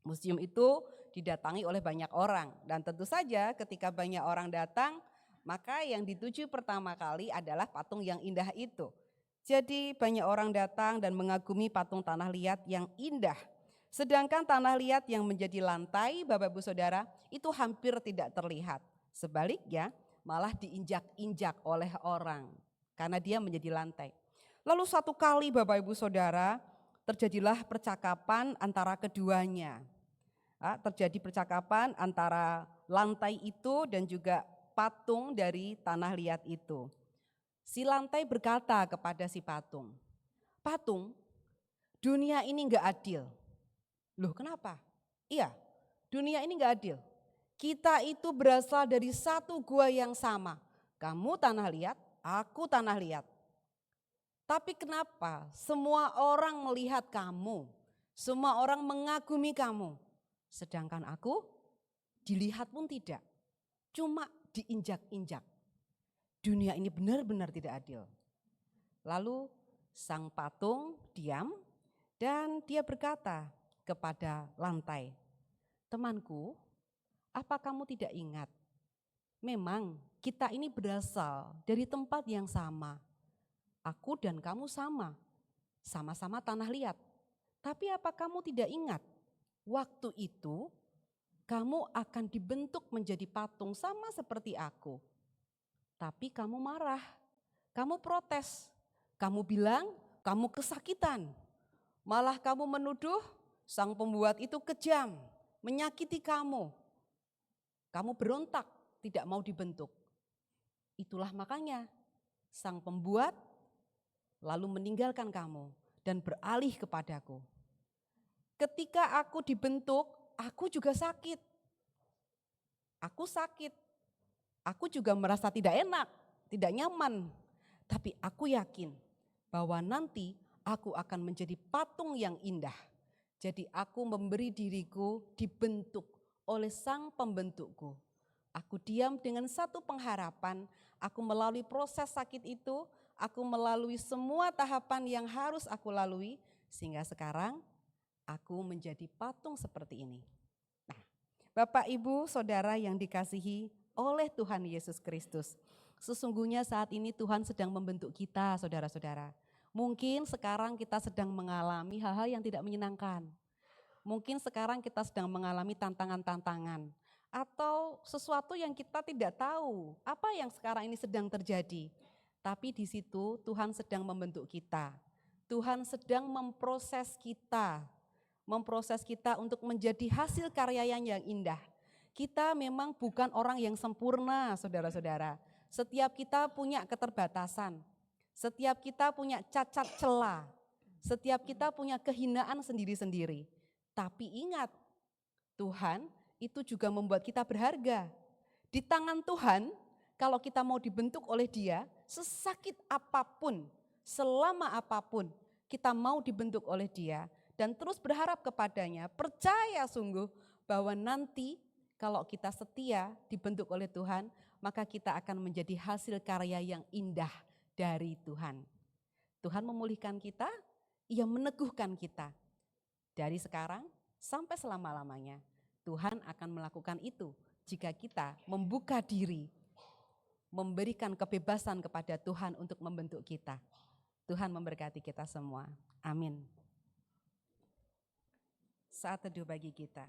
Museum itu didatangi oleh banyak orang dan tentu saja ketika banyak orang datang, maka yang dituju pertama kali adalah patung yang indah itu. Jadi banyak orang datang dan mengagumi patung tanah liat yang indah. Sedangkan tanah liat yang menjadi lantai Bapak Ibu Saudara itu hampir tidak terlihat. Sebaliknya malah diinjak-injak oleh orang karena dia menjadi lantai. Lalu satu kali Bapak Ibu Saudara terjadilah percakapan antara keduanya. Terjadi percakapan antara lantai itu dan juga patung dari tanah liat itu. Si lantai berkata kepada si patung, "Patung, dunia ini enggak adil." Loh kenapa? Iya, dunia ini enggak adil. Kita itu berasal dari satu gua yang sama. Kamu tanah liat, aku tanah liat. Tapi kenapa semua orang melihat kamu, semua orang mengagumi kamu, sedangkan aku dilihat pun tidak, cuma diinjak-injak. Dunia ini benar-benar tidak adil. Lalu sang patung diam dan dia berkata kepada lantai, "Temanku, apa kamu tidak ingat? Memang kita ini berasal dari tempat yang sama. Aku dan kamu sama, sama-sama tanah liat. Tapi apa kamu tidak ingat? Waktu itu kamu akan dibentuk menjadi patung sama seperti aku. Tapi kamu marah, kamu protes, kamu bilang kamu kesakitan. Malah kamu menuduh sang pembuat itu kejam, menyakiti kamu. Kamu berontak, tidak mau dibentuk. Itulah makanya sang pembuat lalu meninggalkan kamu dan beralih kepadaku. Ketika aku dibentuk, aku juga sakit. Aku sakit. Aku juga merasa tidak enak, tidak nyaman. Tapi aku yakin bahwa nanti aku akan menjadi patung yang indah. Jadi aku memberi diriku dibentuk oleh sang pembentukku. Aku diam dengan satu pengharapan, aku melalui proses sakit itu, aku melalui semua tahapan yang harus aku lalui, Sehingga sekarang aku menjadi patung seperti ini. Nah, Bapak, Ibu, Saudara yang dikasihi oleh Tuhan Yesus Kristus, sesungguhnya saat ini Tuhan sedang membentuk kita, saudara-saudara. Mungkin sekarang kita sedang mengalami hal-hal yang tidak menyenangkan. Mungkin sekarang kita sedang mengalami tantangan-tantangan. Atau sesuatu yang kita tidak tahu apa yang sekarang ini sedang terjadi. Tapi di situ Tuhan sedang membentuk kita. Tuhan sedang memproses kita untuk menjadi hasil karya yang indah. Kita memang bukan orang yang sempurna, saudara-saudara. Setiap kita punya keterbatasan. Setiap kita punya cacat celah. Setiap kita punya kehinaan sendiri-sendiri. Tapi ingat, Tuhan itu juga membuat kita berharga. Di tangan Tuhan, kalau kita mau dibentuk oleh Dia, sesakit apapun, selama apapun, kita mau dibentuk oleh Dia dan terus berharap kepadanya, percaya sungguh bahwa nanti kalau kita setia dibentuk oleh Tuhan, maka kita akan menjadi hasil karya yang indah dari Tuhan. Tuhan memulihkan kita, Ia meneguhkan kita. Dari sekarang sampai selama-lamanya. Tuhan akan melakukan itu jika kita membuka diri, memberikan kebebasan kepada Tuhan untuk membentuk kita. Tuhan memberkati kita semua. Amin. Saat teduh bagi kita.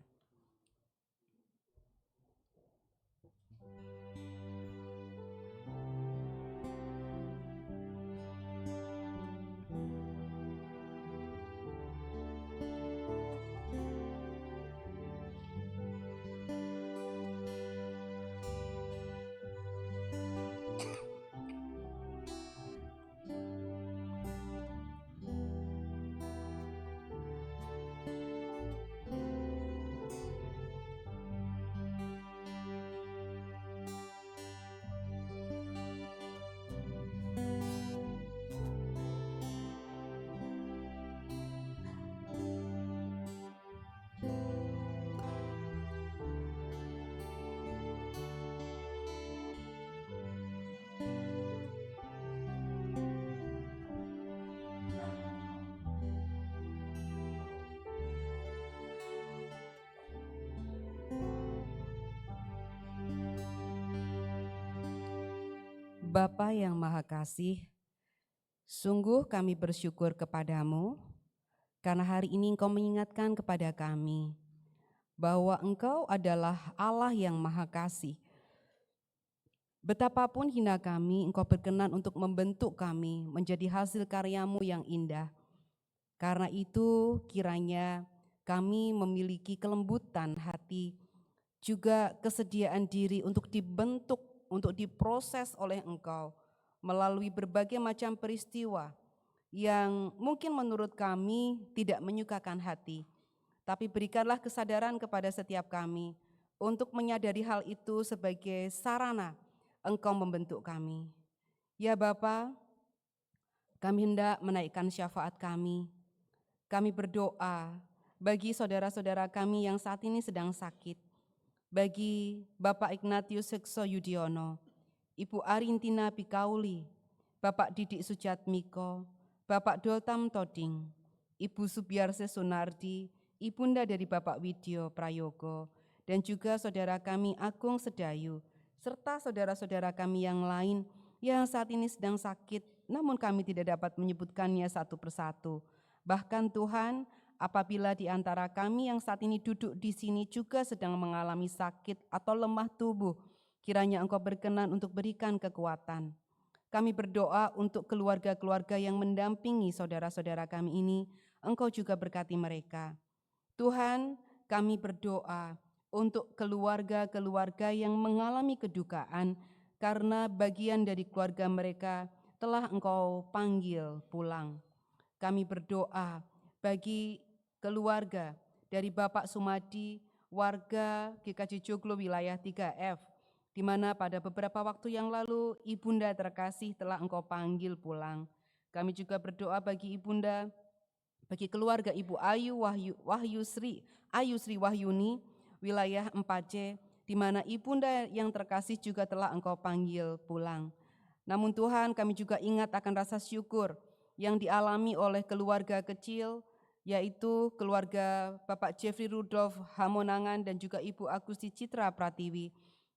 Bapa yang Maha Kasih, sungguh kami bersyukur kepadamu karena hari ini Engkau mengingatkan kepada kami bahwa Engkau adalah Allah yang Maha Kasih. Betapapun hina kami, Engkau berkenan untuk membentuk kami menjadi hasil karya-Mu yang indah. Karena itu kiranya kami memiliki kelembutan hati, juga kesediaan diri untuk dibentuk, untuk diproses oleh Engkau melalui berbagai macam peristiwa yang mungkin menurut kami tidak menyukakan hati. Tapi berikanlah kesadaran kepada setiap kami untuk menyadari hal itu sebagai sarana Engkau membentuk kami. Ya Bapa, kami hendak menaikkan syafaat kami. Kami berdoa bagi saudara-saudara kami yang saat ini sedang sakit. Bagi Bapak Ignatius Sekso Yudiono, Ibu Arintina Pikauli, Bapak Didik Sujatmiko, Bapak Doltam Toding, Ibu Subiarse Sunardi, Ibunda dari Bapak Widyo Prayogo, dan juga saudara kami Agung Sedayu, serta saudara-saudara kami yang lain yang saat ini sedang sakit, namun kami tidak dapat menyebutkannya satu persatu. Bahkan Tuhan, apabila di antara kami yang saat ini duduk di sini juga sedang mengalami sakit atau lemah tubuh, kiranya Engkau berkenan untuk berikan kekuatan. Kami berdoa untuk keluarga-keluarga yang mendampingi saudara-saudara kami ini, Engkau juga berkati mereka. Tuhan, kami berdoa untuk keluarga-keluarga yang mengalami kedukaan karena bagian dari keluarga mereka telah Engkau panggil pulang. Kami berdoa bagi keluarga dari Bapak Sumadi, warga GKJ Joglo wilayah 3F, di mana pada beberapa waktu yang lalu Ibunda terkasih telah Engkau panggil pulang. Kami juga berdoa bagi Ibunda, bagi keluarga Ibu Ayu Sri Wahyuni, wilayah 4C, di mana Ibunda yang terkasih juga telah Engkau panggil pulang. Namun Tuhan, kami juga ingat akan rasa syukur yang dialami oleh keluarga kecil yaitu keluarga Bapak Jeffrey Rudolf Hamonangan dan juga Ibu Agusti Citra Pratiwi.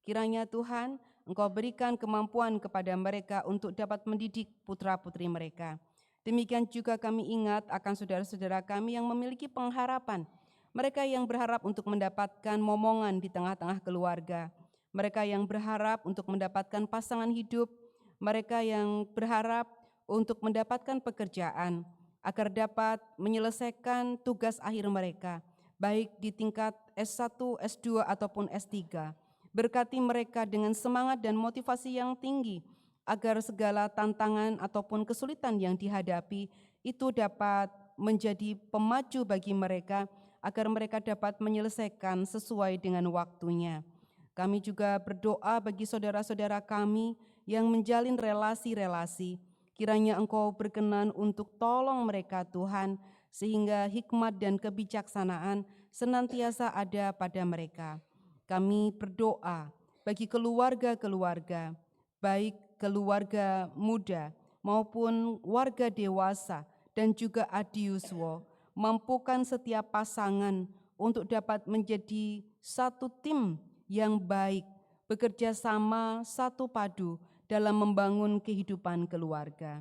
Kiranya Tuhan, Engkau berikan kemampuan kepada mereka untuk dapat mendidik putra-putri mereka. Demikian juga kami ingat akan saudara-saudara kami yang memiliki pengharapan, mereka yang berharap untuk mendapatkan momongan di tengah-tengah keluarga, mereka yang berharap untuk mendapatkan pasangan hidup, mereka yang berharap untuk mendapatkan pekerjaan, agar dapat menyelesaikan tugas akhir mereka, baik di tingkat S1, S2, ataupun S3. Berkati mereka dengan semangat dan motivasi yang tinggi, agar segala tantangan ataupun kesulitan yang dihadapi itu dapat menjadi pemacu bagi mereka, agar mereka dapat menyelesaikan sesuai dengan waktunya. Kami juga berdoa bagi saudara-saudara kami yang menjalin relasi-relasi. Kiranya Engkau berkenan untuk tolong mereka Tuhan, sehingga hikmat dan kebijaksanaan senantiasa ada pada mereka. Kami berdoa bagi keluarga-keluarga, baik keluarga muda maupun warga dewasa dan juga adiuswo, mampukan setiap pasangan untuk dapat menjadi satu tim yang baik, bekerja sama satu padu dalam membangun kehidupan keluarga.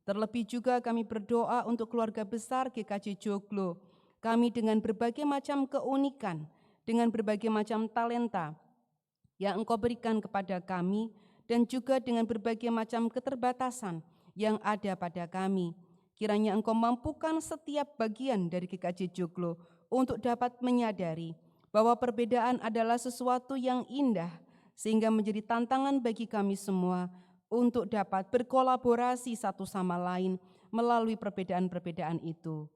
Terlebih juga kami berdoa untuk keluarga besar GKJ Joglo, kami dengan berbagai macam keunikan, dengan berbagai macam talenta yang Engkau berikan kepada kami, dan juga dengan berbagai macam keterbatasan yang ada pada kami. Kiranya Engkau mampukan setiap bagian dari GKJ Joglo untuk dapat menyadari bahwa perbedaan adalah sesuatu yang indah, sehingga menjadi tantangan bagi kami semua untuk dapat berkolaborasi satu sama lain melalui perbedaan-perbedaan itu.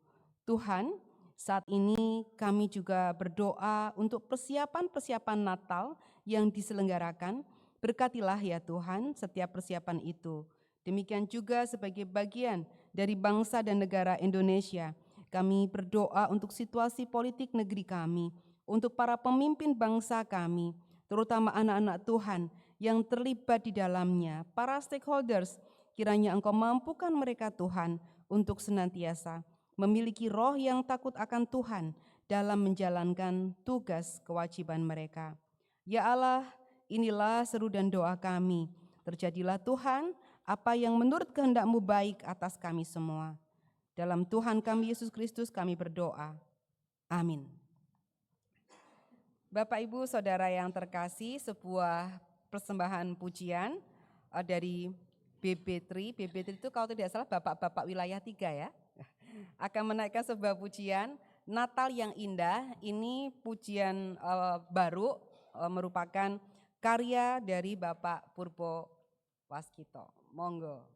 Tuhan, saat ini kami juga berdoa untuk persiapan-persiapan Natal yang diselenggarakan. Berkatilah ya Tuhan setiap persiapan itu. Demikian juga sebagai bagian dari bangsa dan negara Indonesia, kami berdoa untuk situasi politik negeri kami, untuk para pemimpin bangsa kami, terutama anak-anak Tuhan yang terlibat di dalamnya, para stakeholders. Kiranya Engkau mampukan mereka Tuhan untuk senantiasa memiliki roh yang takut akan Tuhan dalam menjalankan tugas kewajiban mereka. Ya Allah, inilah seru dan doa kami. Terjadilah Tuhan apa yang menurut kehendak-Mu baik atas kami semua. Dalam Tuhan kami Yesus Kristus kami berdoa. Amin. Bapak Ibu Saudara yang terkasih, sebuah persembahan pujian dari BB3. BB3 itu kalau tidak salah Bapak-bapak wilayah 3 ya. Akan menaikkan sebuah pujian Natal yang indah. Ini pujian baru, merupakan karya dari Bapak Purbo Waskito. Monggo.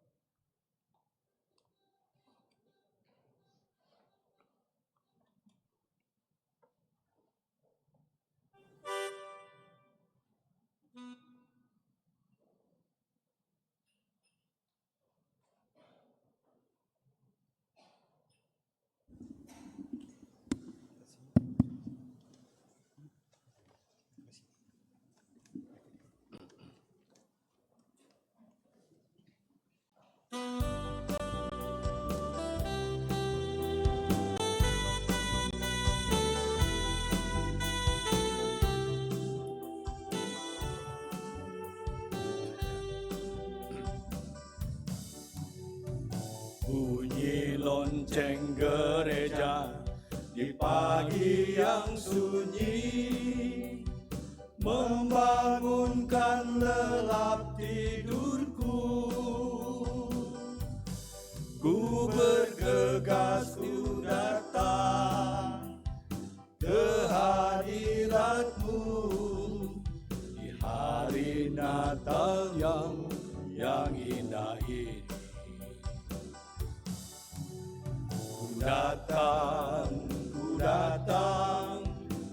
Bunyi lonceng gereja di pagi yang sunyi, membangunkan lelap tidurku. Ku bergegas ku datang ke hadirat-Mu di hari Natal yang indah ini.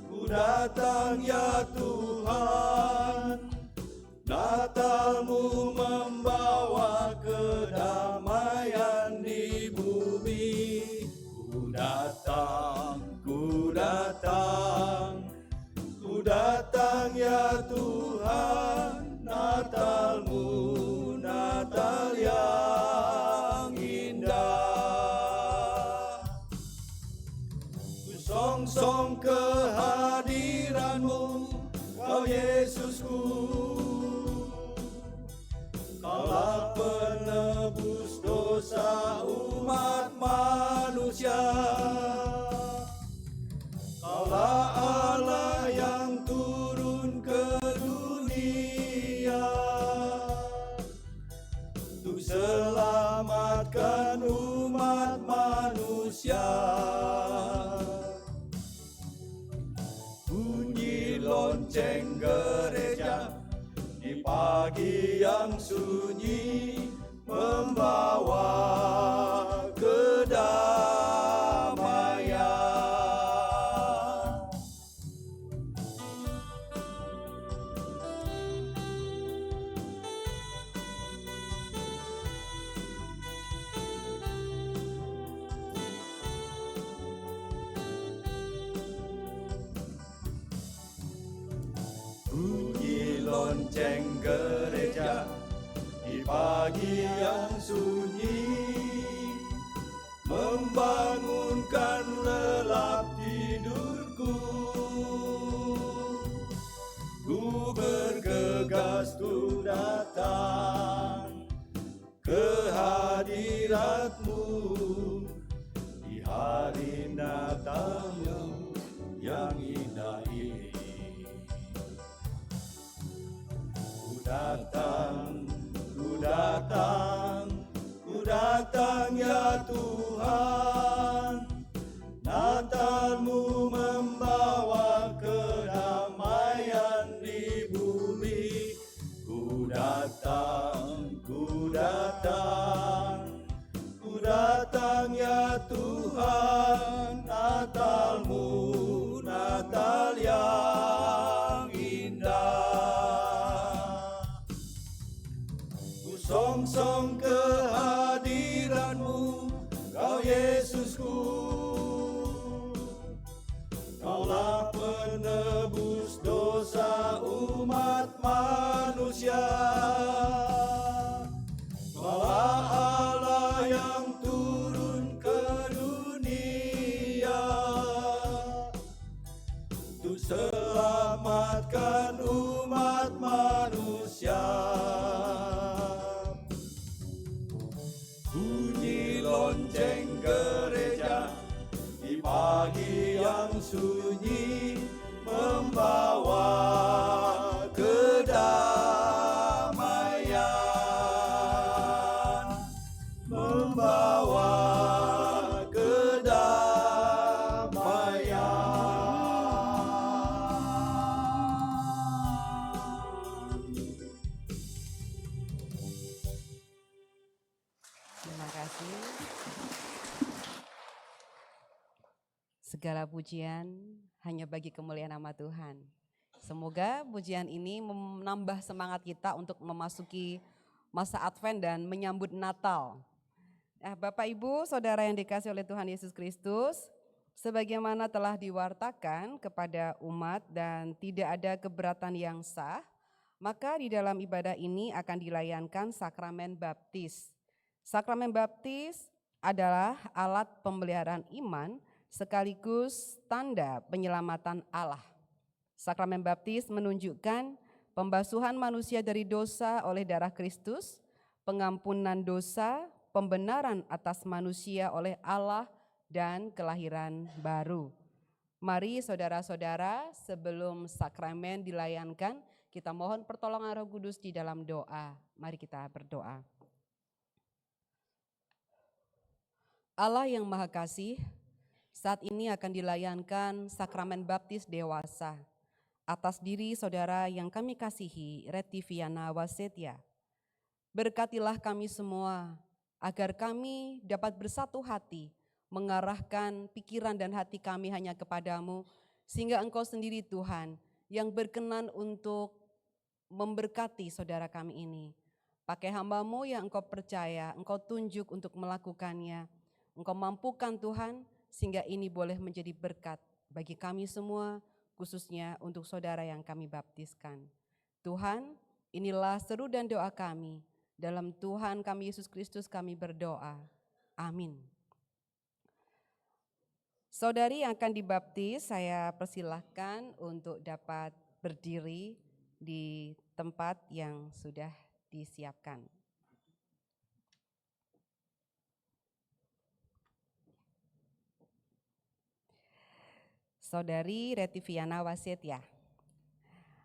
Ku datang ya Tuhan. Natal-Mu membawa kedamaian di bumi. Ku datang ya Tuhan. Natal-Mu, Natal yang indah. manusia. Bunyi lonceng gereja di pagi yang sunyi membawa kedamaian. Bunyi lonceng gereja di pagi yang sunyi membangunkan lelap tidurku. Ku bergegas untuk datang ke hadirat-Mu di hari Natal-Mu yang indah ini. Ku datang, ku datang, ku datang ya Tuhan. Natal-Mu membawa kedamaian di bumi. Ku datang, ku datang, ku datang ya Tuhan. Natal-Mu, Natal yang indah. Ku songsong kehadiran-Mu, Kau Yesusku. Kaulah penebus dosa umat manusia. Kaulah Allah yang turun ke dunia untuk selamatkan umat manusia. Bunyi lonceng gereja di pagi yang sunyi membawa kedamaian, membawa kedamaian. Terima kasih. Segala pujian hanya bagi kemuliaan nama Tuhan. Semoga pujian ini menambah semangat kita untuk memasuki masa Advent dan menyambut Natal. Bapak Ibu, Saudara yang dikasihi oleh Tuhan Yesus Kristus, sebagaimana telah diwartakan kepada umat dan tidak ada keberatan yang sah, maka di dalam ibadah ini akan dilayankan sakramen baptis. Sakramen baptis adalah alat pemeliharaan iman sekaligus tanda penyelamatan Allah. Sakramen baptis menunjukkan pembasuhan manusia dari dosa oleh darah Kristus, pengampunan dosa, pembenaran atas manusia oleh Allah, dan kelahiran baru. Mari saudara-saudara, sebelum sakramen dilayankan, kita mohon pertolongan Roh Kudus di dalam doa. Mari kita berdoa. Allah yang Maha Kasih, saat ini akan dilayankan sakramen baptis dewasa atas diri saudara yang kami kasihi, Retiviana Wasetia. Berkatilah kami semua agar kami dapat bersatu hati mengarahkan pikiran dan hati kami hanya kepadamu, sehingga Engkau sendiri Tuhan yang berkenan untuk memberkati saudara kami ini. Pakai hamba-Mu yang Engkau percaya, Engkau tunjuk untuk melakukannya. Engkau mampukan Tuhan, sehingga ini boleh menjadi berkat bagi kami semua, khususnya untuk saudara yang kami baptiskan. Tuhan, inilah seru dan doa kami. Dalam Tuhan kami Yesus Kristus kami berdoa. Amin. Saudari yang akan dibaptis, saya persilahkan untuk dapat berdiri di tempat yang sudah disiapkan. Saudari Retiviana Wasetia,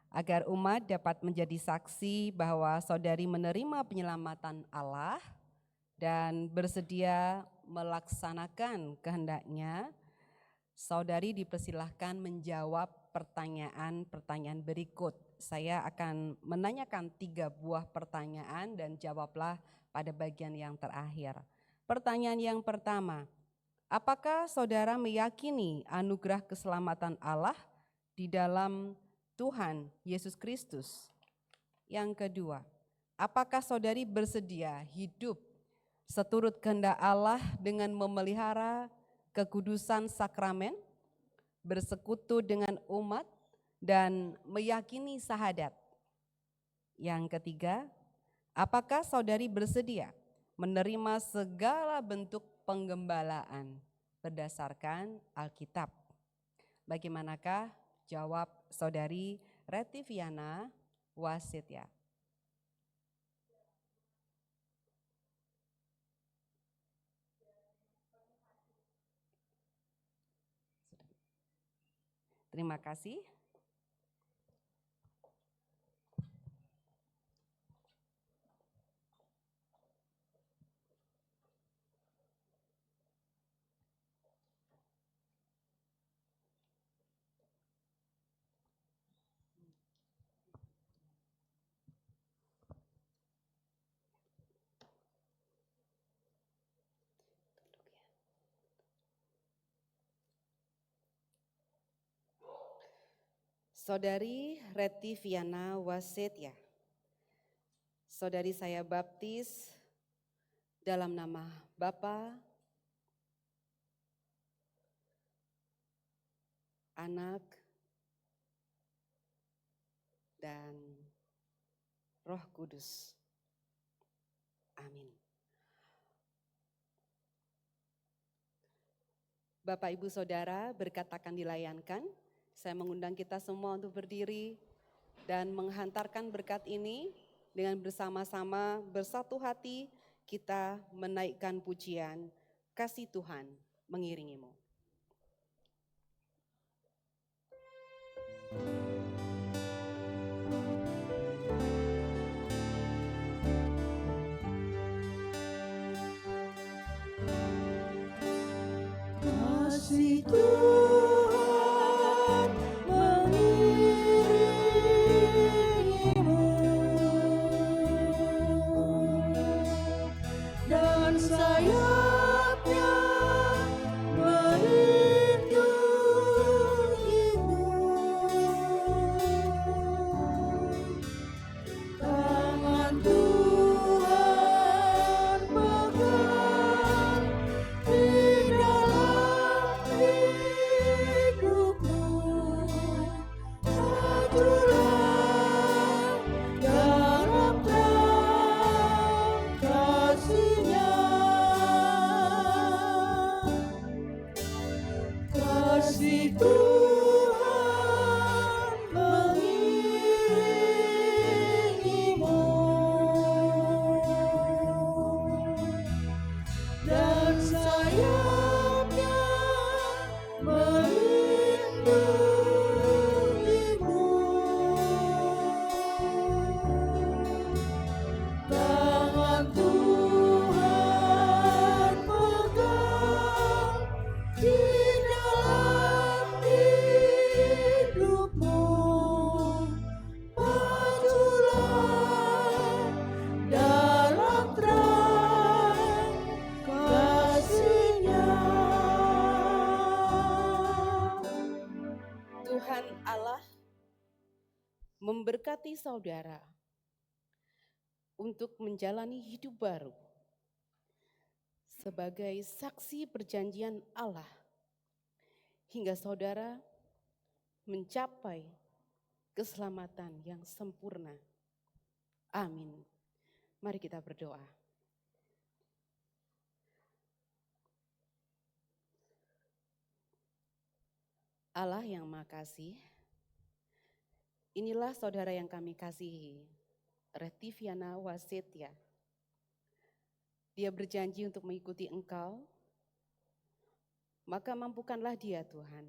agar umat dapat menjadi saksi bahwa saudari menerima penyelamatan Allah dan bersedia melaksanakan kehendaknya, saudari dipersilahkan menjawab pertanyaan-pertanyaan berikut. Saya akan menanyakan 3 buah pertanyaan dan jawablah pada bagian yang terakhir. Pertanyaan yang pertama, apakah saudara meyakini anugerah keselamatan Allah di dalam Tuhan Yesus Kristus? Yang kedua, apakah saudari bersedia hidup seturut kehendak Allah dengan memelihara kekudusan sakramen, bersekutu dengan umat, dan meyakini syahadat? Yang ketiga, apakah saudari bersedia menerima segala bentuk penggembalaan berdasarkan Alkitab? Bagaimanakah jawab saudari Retiviana Wasitya? Terima kasih. Saudari Retiviana Wasitya, saudari saya baptis dalam nama Bapa, Anak, dan Roh Kudus. Amin. Bapak, Ibu, Saudara, berkat akan dilayankan. Saya mengundang kita semua untuk berdiri dan menghantarkan berkat ini dengan bersama-sama bersatu hati kita menaikkan pujian kasih Tuhan mengiringimu. Kasih Tuhan mengiringimu dan sayapnya melindungimu. Tangan Tuhan pegang di dalam hidupmu. Majulah dalam terang kasih-Nya. Kasih Tuhan mengiringimu dan sayapnya melindungimu. Tangan Tuhan pegang di dalam hidupmu. Majulah dalam terang kasih-Nya. Tuhan Allah memberkati saudara untuk menjalani hidup baru sebagai saksi perjanjian Allah hingga saudara mencapai keselamatan yang sempurna. Amin. Mari kita berdoa. Allah yang Maha Kasih, inilah saudara yang kami kasihi, Retiviana Wasitya. Dia berjanji untuk mengikuti Engkau, maka mampukanlah dia Tuhan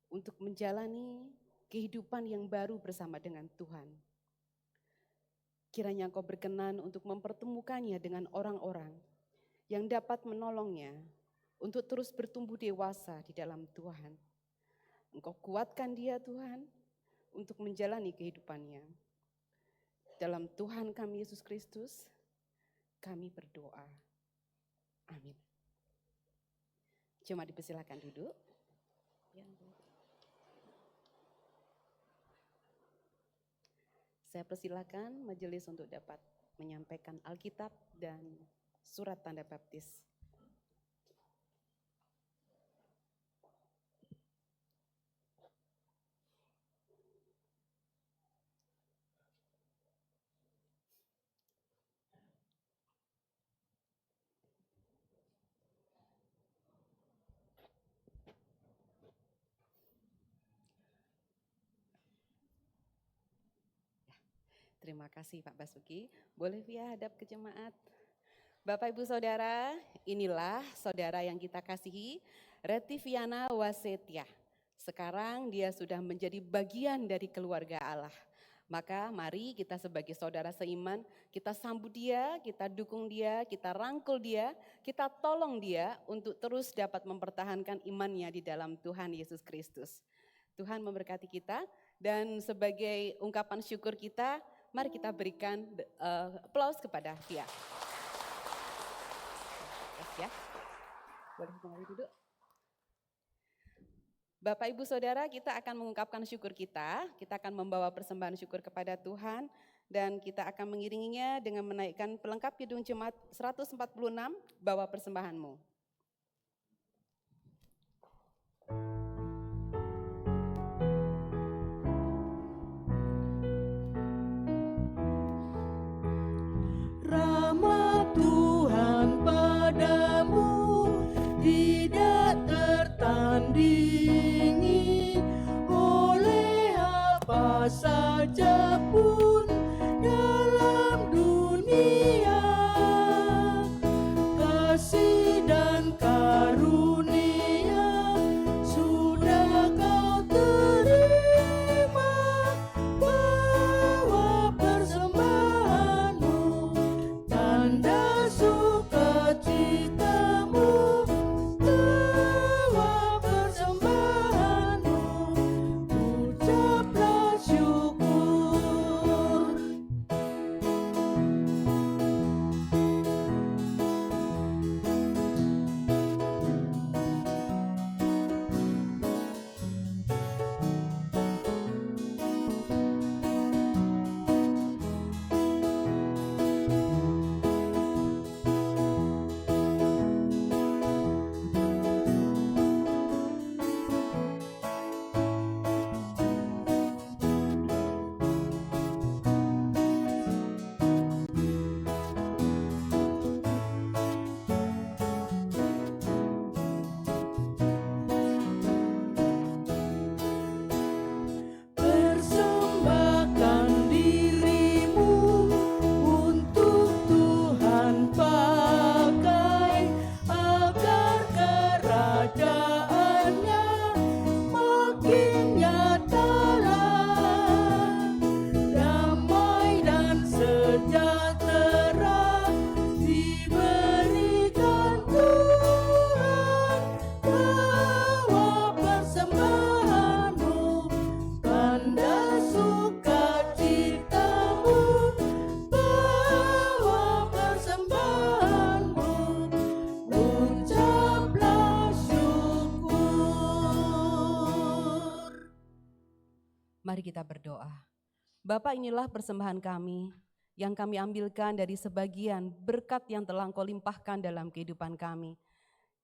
untuk menjalani kehidupan yang baru bersama dengan Tuhan. Kiranya Engkau berkenan untuk mempertemukannya dengan orang-orang yang dapat menolongnya untuk terus bertumbuh dewasa di dalam Tuhan. Engkau kuatkan dia Tuhan untuk menjalani kehidupannya. Dalam Tuhan kami Yesus Kristus, kami berdoa. Amin. Cuma dipersilakan duduk. Saya persilakan majelis untuk dapat menyampaikan Alkitab dan surat tanda baptis. Terima kasih Pak Basuki. Boleh via hadap ke jemaat. Bapak Ibu Saudara, inilah saudara yang kita kasihi, Retiviana Wasetia. Sekarang dia sudah menjadi bagian dari keluarga Allah. Maka mari kita sebagai saudara seiman, kita sambut dia, kita dukung dia, kita rangkul dia, kita tolong dia untuk terus dapat mempertahankan imannya di dalam Tuhan Yesus Kristus. Tuhan memberkati kita dan sebagai ungkapan syukur kita, mari kita berikan aplaus kepada Via. Ya, boleh kembali duduk. Bapak Ibu Saudara, kita akan mengungkapkan syukur kita akan membawa persembahan syukur kepada Tuhan dan kita akan mengiringinya dengan menaikkan pelengkap Kidung Jemaat 146, bawa persembahanmu. Rahmat Tuhan padamu tidak tertandingi oleh apa saja pun dalam dunia. Kasih dan karunia sudah kau terima, bawa persembahanmu, tanda sukacitamu, bawa persembahanmu, ucaplah syukur. Persembahkan dirimu untuk Tuhan pakai agar kerajaannya makin nyatalah. Damai dan sejahtera diberikan Tuhan, bawa persembahanmu, tanda sukacitamu, bawa persembahanmu, ucaplah syukur. Mari kita berdoa. Bapa, inilah persembahan kami yang kami ambilkan dari sebagian berkat yang telah Engkau limpahkan dalam kehidupan kami.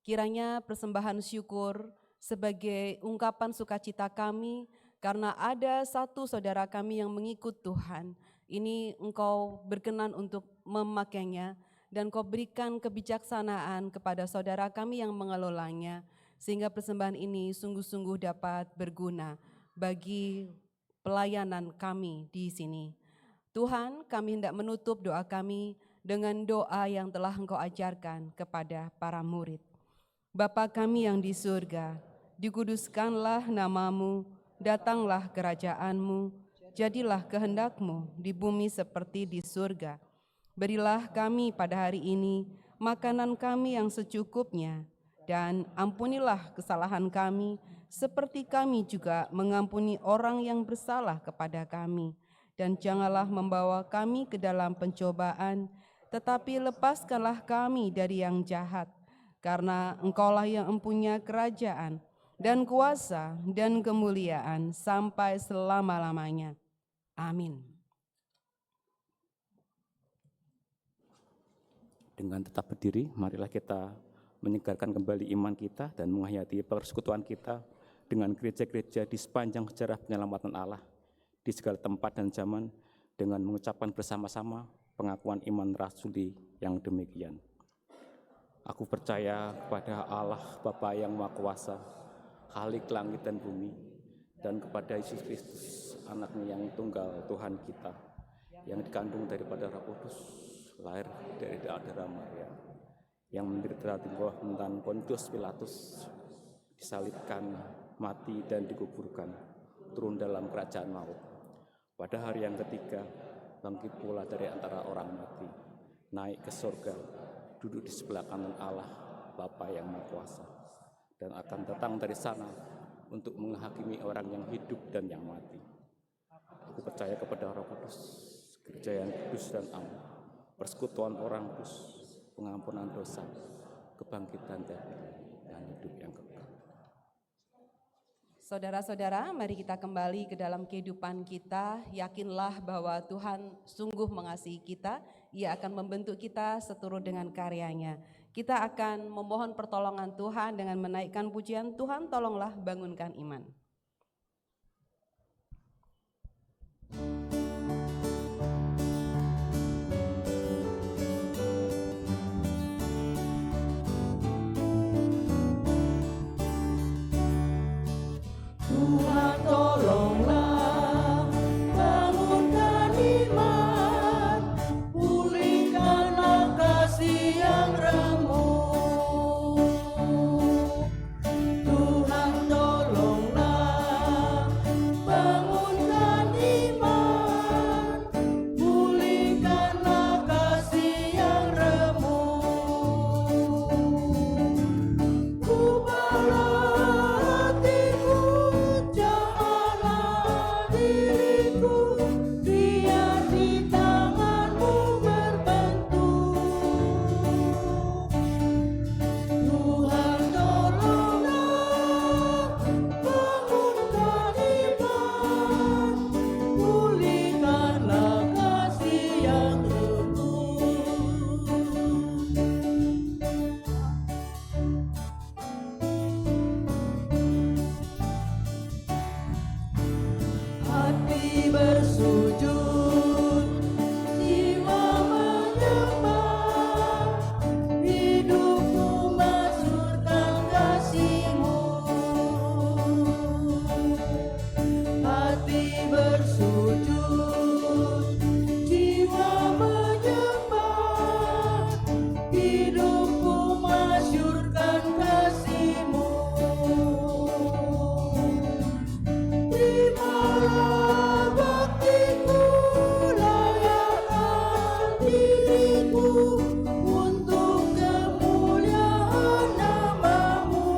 Kiranya persembahan syukur sebagai ungkapan sukacita kami karena ada satu saudara kami yang mengikut Tuhan. Ini Engkau berkenan untuk memakainya dan Engkau berikan kebijaksanaan kepada saudara kami yang mengelolanya sehingga persembahan ini sungguh-sungguh dapat berguna bagi pelayanan kami di sini. Tuhan, kami hendak menutup doa kami dengan doa yang telah Engkau ajarkan kepada para murid. Bapa kami yang di surga, dikuduskanlah namamu, datanglah kerajaanmu, jadilah kehendakmu di bumi seperti di surga. Berilah kami pada hari ini makanan kami yang secukupnya, dan ampunilah kesalahan kami, seperti kami juga mengampuni orang yang bersalah kepada kami. Dan janganlah membawa kami ke dalam pencobaan, tetapi lepaskanlah kami dari yang jahat. Karena Engkaulah yang mempunyai kerajaan, dan kuasa, dan kemuliaan, sampai selama-lamanya. Amin. Dengan tetap berdiri, marilah kita menyegarkan kembali iman kita dan menghayati persekutuan kita dengan gereja-gereja di sepanjang sejarah penyelamatan Allah di segala tempat dan zaman dengan mengucapkan bersama-sama pengakuan iman rasuli yang demikian. Aku percaya kepada Allah Bapa yang Maha Kuasa, Khalik langit dan bumi, dan kepada Yesus Kristus, anaknya yang tunggal Tuhan kita, yang dikandung daripada Roh Kudus, lahir dari darah Maria, yang menderita di bawah pemerintahan Pontius Pilatus, disalibkan, mati dan dikuburkan, turun dalam kerajaan maut. Pada hari yang ketiga, bangkit pula dari antara orang mati, naik ke surga, duduk di sebelah kanan Allah, Bapa yang Maha Kuasa, dan akan datang dari sana untuk menghakimi orang yang hidup dan yang mati. Aku percaya kepada Roh Kudus, gereja yang kudus dan am, persekutuan orang kudus, pengampunan dosa, kebangkitan dari dan hidup yang kekal. Saudara-saudara, mari kita kembali ke dalam kehidupan kita. Yakinlah bahwa Tuhan sungguh mengasihi kita. Ia akan membentuk kita seturut dengan karyanya. Kita akan memohon pertolongan Tuhan dengan menaikkan pujian, Tuhan tolonglah bangunkan iman. Tuhan tolonglah bangunkan iman, pulihkanlah kasih yang remuk. Tuhan tolonglah bangunkan iman, pulihkanlah kasih yang remuk. Ubahlah biar di tanganmu berbentuk. Tuhan tolonglah bangunkan iman, pulihkanlah kasih yang remuk. Hati bersujud, jiwa menyembah, hidupku masyurkan kasih-Mu. Hati bersujud, jiwa menyembah, hidupku masyurkan kasih-Mu. Terimalah baktiku, layakkan diriku untuk kemuliaan nama-Mu.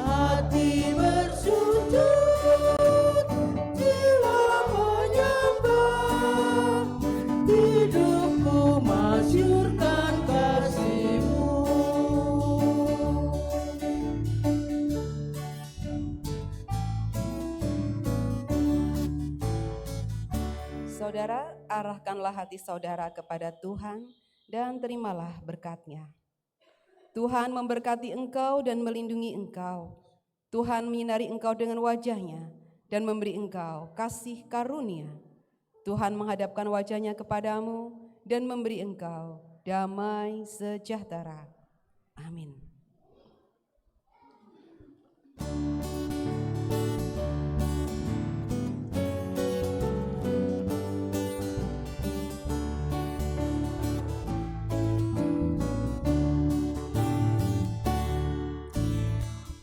Hati bersujud, jiwa menyembah, hidupku masyurkan kasih-Mu. Saudara, arahkanlah hati saudara kepada Tuhan dan terimalah berkat-Nya. Tuhan memberkati engkau dan melindungi engkau. Tuhan menyinari engkau dengan wajah-Nya dan memberi engkau kasih karunia. Tuhan menghadapkan wajah-Nya kepadamu dan memberi engkau damai sejahtera. Amin.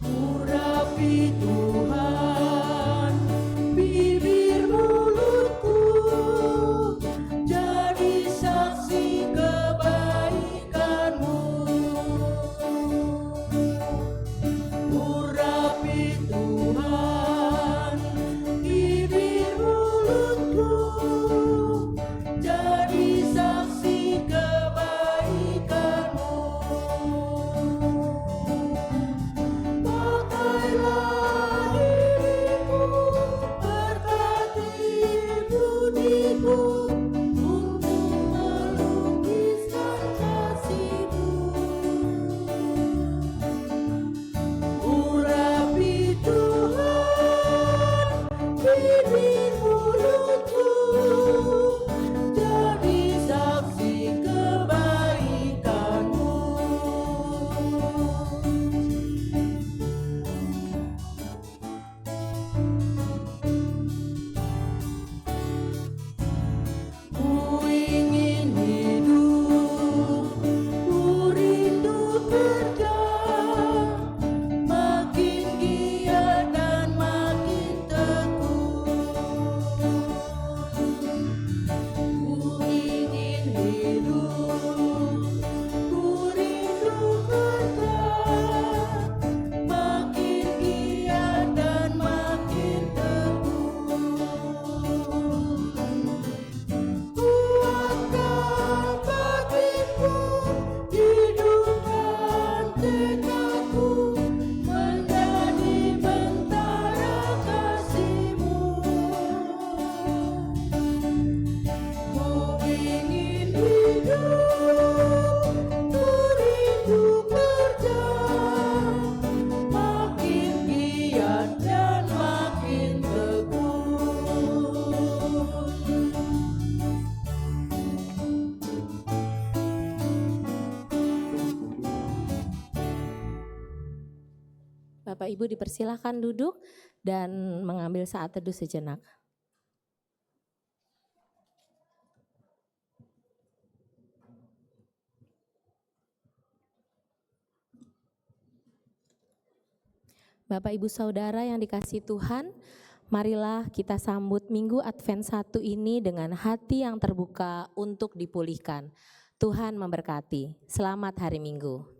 Urapi Tuhan bibir mulutku, jadi saksi Bapak Ibu dipersilakan duduk dan mengambil saat teduh sejenak. Bapak Ibu Saudara yang dikasihi Tuhan, marilah kita sambut Minggu Advent 1 ini dengan hati yang terbuka untuk dipulihkan. Tuhan memberkati. Selamat hari Minggu.